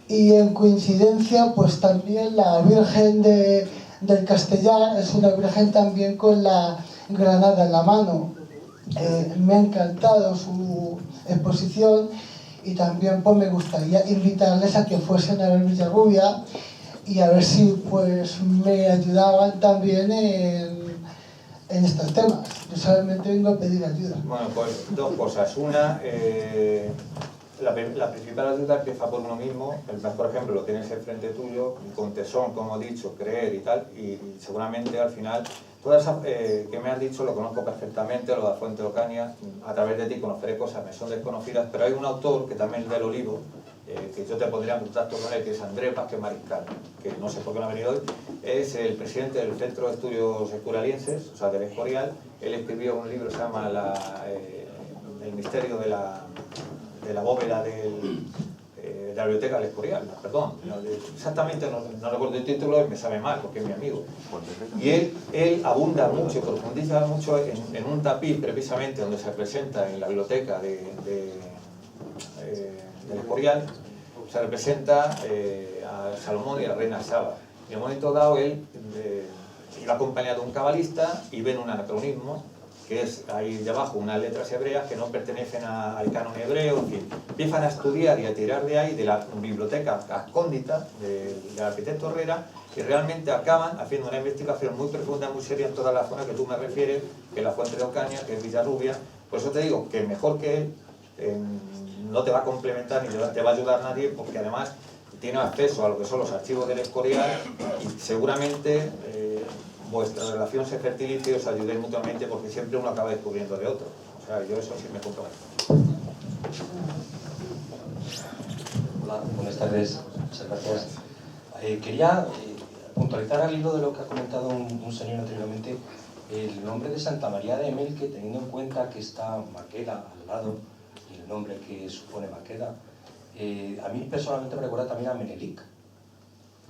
Y en coincidencia, pues también la Virgen del Castellar es una virgen también con la granada en la mano. Me ha encantado su exposición y también pues me gustaría invitarles a que fuesen a ver Villarrubia y a ver si pues me ayudaban también en estos temas. Yo solamente vengo a pedir ayuda. Bueno, pues dos cosas. Una, la principal ayuda empieza por uno mismo. Por ejemplo, lo tienes enfrente tuyo, con tesón, como he dicho, creer y tal, y seguramente al final, todas esas que me has dicho lo conozco perfectamente, lo de Fuente de Ocaña, a través de ti conoceré cosas, me son desconocidas, pero hay un autor que también es del Olivo, que yo te pondría en contacto con él, que es Andrés Vázquez Mariscal, que no sé por qué no ha venido hoy, es el presidente del Centro de Estudios Escuralienses, o sea, del Escorial. Él escribió un libro que se llama El misterio de la bóveda del la biblioteca del Escorial, perdón, exactamente no recuerdo el título y me sabe mal porque es mi amigo. Y él abunda mucho y profundiza mucho en un tapiz precisamente donde se representa en la biblioteca del Escorial, se representa a Salomón y a la reina Saba. Y en un momento dado él iba acompañado de un cabalista y ven un anacronismo, que es ahí de abajo unas letras hebreas que no pertenecen al canon hebreo, en fin. Empiezan a estudiar y a tirar de ahí, de la biblioteca ascóndita del arquitecto Herrera, y realmente acaban haciendo una investigación muy profunda, muy seria en toda la zona que tú me refieres, que es la Fuente de Ocaña, que es Villarrubia. Por eso te digo que mejor que él no te va a complementar ni te va a ayudar nadie, porque además tiene acceso a lo que son los archivos del Escorial y seguramente vuestra relación se fertilice y os ayudéis mutuamente, porque siempre uno acaba descubriendo de otro. O sea, yo eso sí me comprometo. Hola, buenas tardes. Muchas gracias. Quería puntualizar al hilo de lo que ha comentado un señor anteriormente, el nombre de Santa María de Melque, teniendo en cuenta que está Maqueda al lado, y el nombre que supone Maqueda, a mí personalmente me recuerda también a Menelik,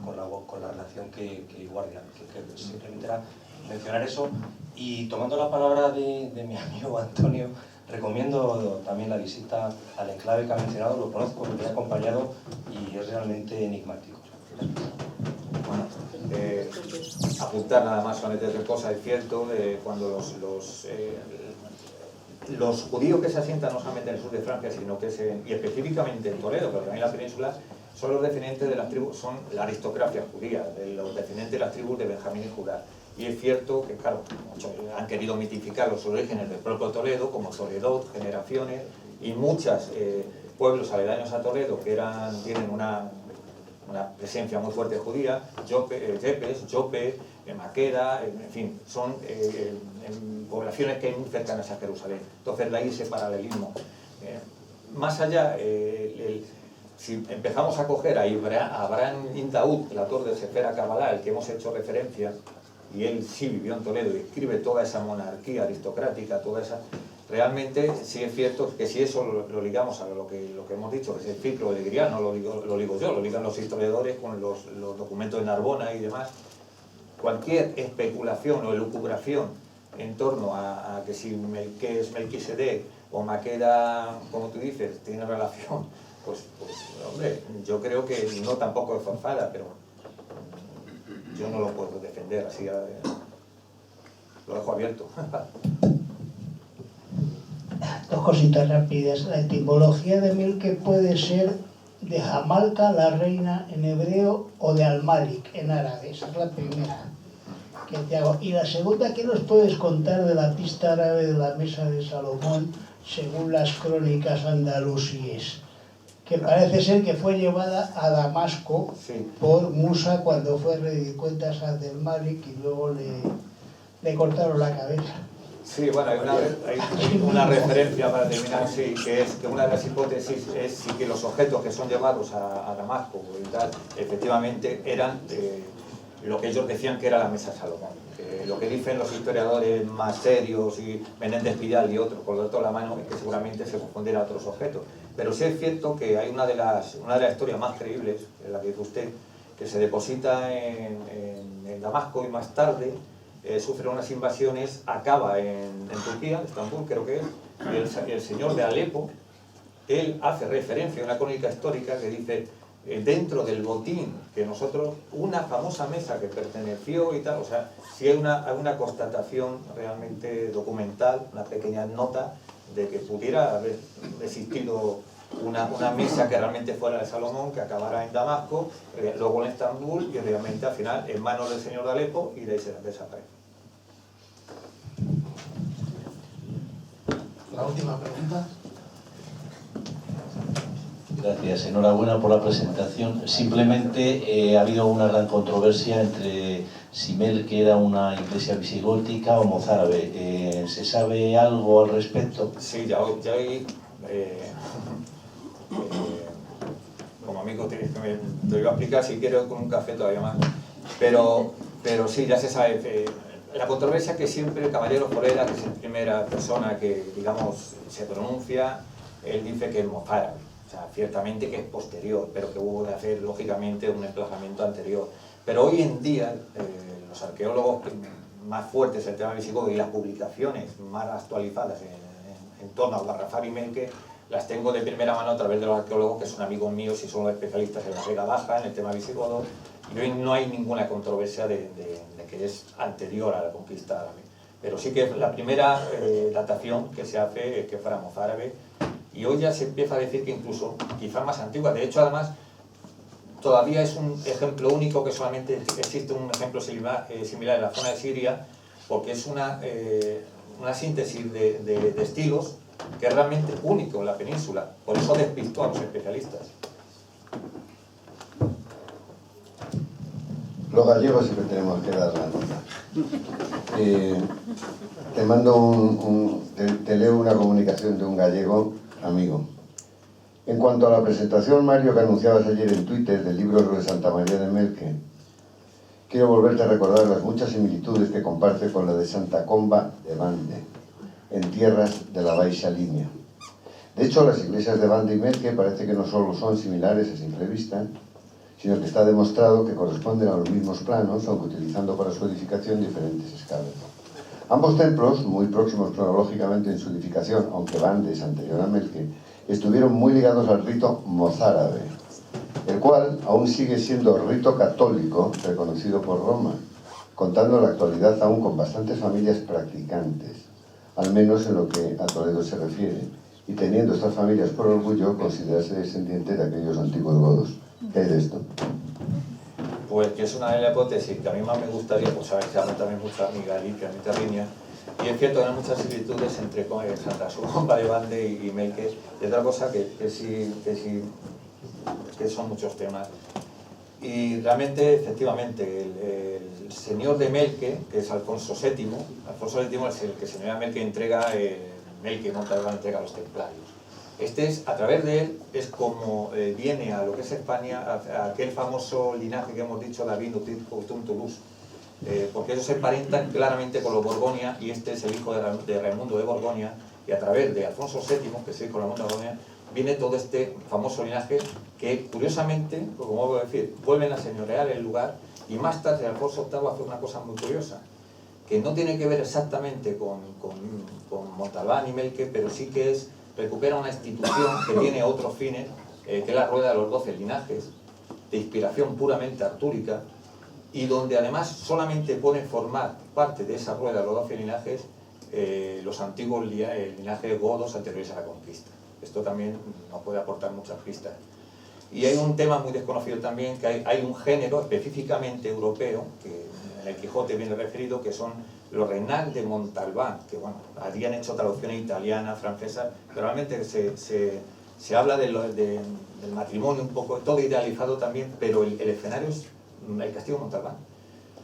con la relación que guardia, que simplemente era mencionar eso. Y tomando la palabra de mi amigo Antonio, recomiendo también la visita al enclave que ha mencionado, lo conozco, lo he acompañado y es realmente enigmático. Bueno, apuntar nada más solamente otra cosa, es cierto, cuando los judíos que se asientan no solamente en el sur de Francia, sino que y específicamente en Toledo, pero también en la península, son los descendientes de las tribus, son la aristocracia judía, de los descendientes de las tribus de Benjamín y Judá. Y es cierto que, claro, muchos han querido mitificar los orígenes del propio Toledo, como Toledot, Generaciones, y muchos pueblos aledaños a Toledo que tienen una presencia muy fuerte judía, Yepes, Jope, Maqueda, en fin, son poblaciones que hay muy cercanas a Jerusalén. Entonces, de ahí ese paralelismo. Más allá, si empezamos a coger a Abraham Indaud, el autor de Sefer HaKabbalah, al que hemos hecho referencia, y él sí vivió en Toledo y escribe toda esa monarquía aristocrática, toda esa... Realmente sí es cierto que si eso lo ligamos a lo que hemos dicho, que es el ciclo de Grial, no lo digo yo, lo ligan los historiadores con los documentos de Narbona y demás, cualquier especulación o elucubración en torno a que si que es Melquisedec o Maqueda, como tú dices, tiene relación, pues hombre, yo creo que no tampoco es forzada, pero yo no lo puedo defender así, lo dejo abierto. Dos cositas rápidas. La etimología de Melque puede ser de Jamalca, la reina en hebreo, o de Al-Malik en árabe. Esa es la primera que te hago. Y la segunda, ¿qué nos puedes contar de la pista árabe de la mesa de Salomón según las crónicas andalusíes? Que parece ser que fue llevada a Damasco por Musa cuando fue a rendir cuentas a Abdel-Malik y luego le cortaron la cabeza. Sí, bueno, hay una referencia para terminar, sí, que es que una de las hipótesis es sí que los objetos que son llevados a Damasco y tal, efectivamente eran lo que ellos decían que era la mesa de Salomón. Lo que dicen los historiadores más serios, y Menéndez Pidal y otros, con toda la mano, es que seguramente se confundirá a otros objetos. Pero sí es cierto que hay una de las historias más creíbles, la que dice usted, que se deposita en Damasco y más tarde sufre unas invasiones, acaba en Turquía, Estambul creo que es, y el señor de Alepo, él hace referencia a una crónica histórica que dice, dentro del botín que nosotros, una famosa mesa que perteneció y tal, o sea, si hay una constatación realmente documental, una pequeña nota de que pudiera haber existido una mesa que realmente fuera de Salomón, que acabara en Damasco, luego en Estambul y realmente al final en manos del señor de Alepo, y de ahí se desaparece. La última pregunta. Gracias, enhorabuena por la presentación. Simplemente ha habido una gran controversia entre si Melque era una iglesia visigótica o mozárabe. ¿Se sabe algo al respecto? Sí, ya hoy como amigo te lo iba a explicar si quiero con un café todavía más. Pero sí, ya se sabe. La controversia que siempre el caballero Forera, que es la primera persona que, digamos, se pronuncia, él dice que es mozárabe. O sea, ciertamente que es posterior, pero que hubo de hacer, lógicamente, un emplazamiento anterior. Pero hoy en día, los arqueólogos más fuertes del tema visigodo y las publicaciones más actualizadas en torno al Barrafar y Melque, las tengo de primera mano a través de los arqueólogos que son amigos míos y son los especialistas en la Vega Baja, en el tema visigodo, y hoy no hay ninguna controversia de que es anterior a la conquista árabe. Pero sí que la primera datación que se hace es que fuera mozárabe, y hoy ya se empieza a decir que incluso quizás más antigua. De hecho, además, todavía es un ejemplo único, que solamente existe un ejemplo similar en la zona de Siria, porque es una síntesis de estilos que es realmente único en la península. Por eso despistó a los especialistas. Los gallegos siempre tenemos que dar la nota. Te mando te leo una comunicación de un gallego amigo. En cuanto a la presentación, Mario, que anunciabas ayer en Twitter del libro de Santa María de Melque, quiero volverte a recordar las muchas similitudes que comparte con la de Santa Comba de Bande, en tierras de la Baixa Línea. De hecho, las iglesias de Bande y Melque parece que no solo son similares a simple vista, sino que está demostrado que corresponden a los mismos planos, aunque utilizando para su edificación diferentes escalas. Ambos templos, muy próximos cronológicamente en su edificación, aunque Bande es anterior a Melque, estuvieron muy ligados al rito mozárabe, el cual aún sigue siendo rito católico reconocido por Roma, contando en la actualidad aún con bastantes familias practicantes, al menos en lo que a Toledo se refiere, y teniendo estas familias por orgullo considerarse descendiente de aquellos antiguos godos. ¿Qué hay de esto? Pues que es una de las hipótesis que a mí más me gustaría, pues sabes que habla también mucho a mi Galicia, a mi Terriña, y es cierto que hay muchas similitudes entre Santa Comba de Bande y Melque, y otra cosa que son muchos temas. Y realmente, efectivamente, el señor de Melque, que es Alfonso VII es el que señora Melque entrega, Melque Montalbán entrega a los templarios. A través de él, es como viene a lo que es España, a aquel famoso linaje que hemos dicho, David Toulouse, porque ellos se emparentan claramente con los Borgoña, y este es el hijo de Raimundo de Borgoña, y a través de Alfonso VII, que es el hijo de Raimundo de Borgoña, viene todo este famoso linaje que, curiosamente, como voy a decir, vuelven a señorear el lugar, y más tarde Alfonso VIII hace una cosa muy curiosa, que no tiene que ver exactamente con Montalbán y Melque, pero sí que recupera una institución que tiene otros fines, que es la rueda de los 12 linajes, de inspiración puramente artúrica, y donde además solamente pone formar parte de esa rueda de los 12 linajes los antiguos linajes godos anteriores a la conquista. Esto también nos puede aportar muchas pistas. Y hay un tema muy desconocido también, que hay un género específicamente europeo, que en el Quijote viene referido, que son los Reynald de Montalbán, que bueno, habían hecho traducciones italianas, francesas, pero realmente se habla del matrimonio un poco, todo idealizado también, pero el escenario es el castillo de Montalbán,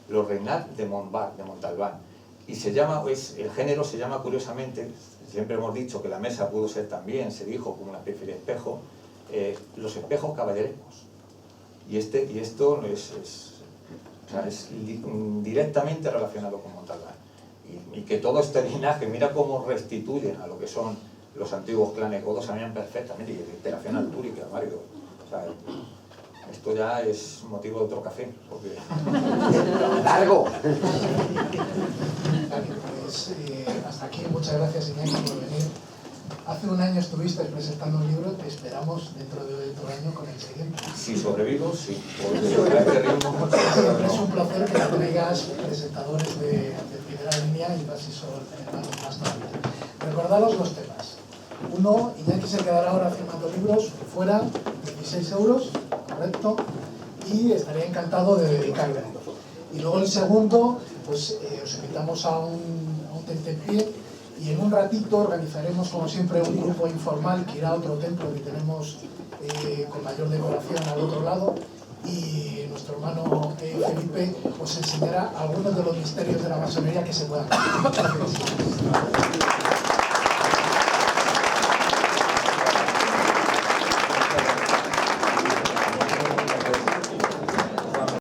los Reynald de Montalbán, y el género se llama curiosamente, siempre hemos dicho que la mesa pudo ser también, se dijo, como una especie de espejo, los espejos caballerescos, y esto es directamente relacionado con Montalbán, y que todo este linaje, mira cómo restituyen a lo que son los antiguos clanes godos, sabían perfectamente, y de interacción artúrica, Mario. O sea, esto ya es motivo de otro café, porque... ¡Largo! Pues hasta aquí, muchas gracias, Iñaki, por venir. Hace un año estuviste presentando un libro, te esperamos dentro de otro año con el siguiente. Si sobrevivo, sí. Siempre es un placer que traigas presentadores de primera línea y casi son más todavía. Recordaros los temas. Uno, Iñaki se quedará ahora firmando libros fuera, 16 euros, correcto, y estaría encantado de dedicarle. Y luego el segundo, pues os invitamos a un tentempié, y en un ratito organizaremos, como siempre, un grupo informal que irá a otro templo que tenemos con mayor decoración al otro lado, y nuestro hermano Felipe os enseñará algunos de los misterios de la masonería que se puedan hacer.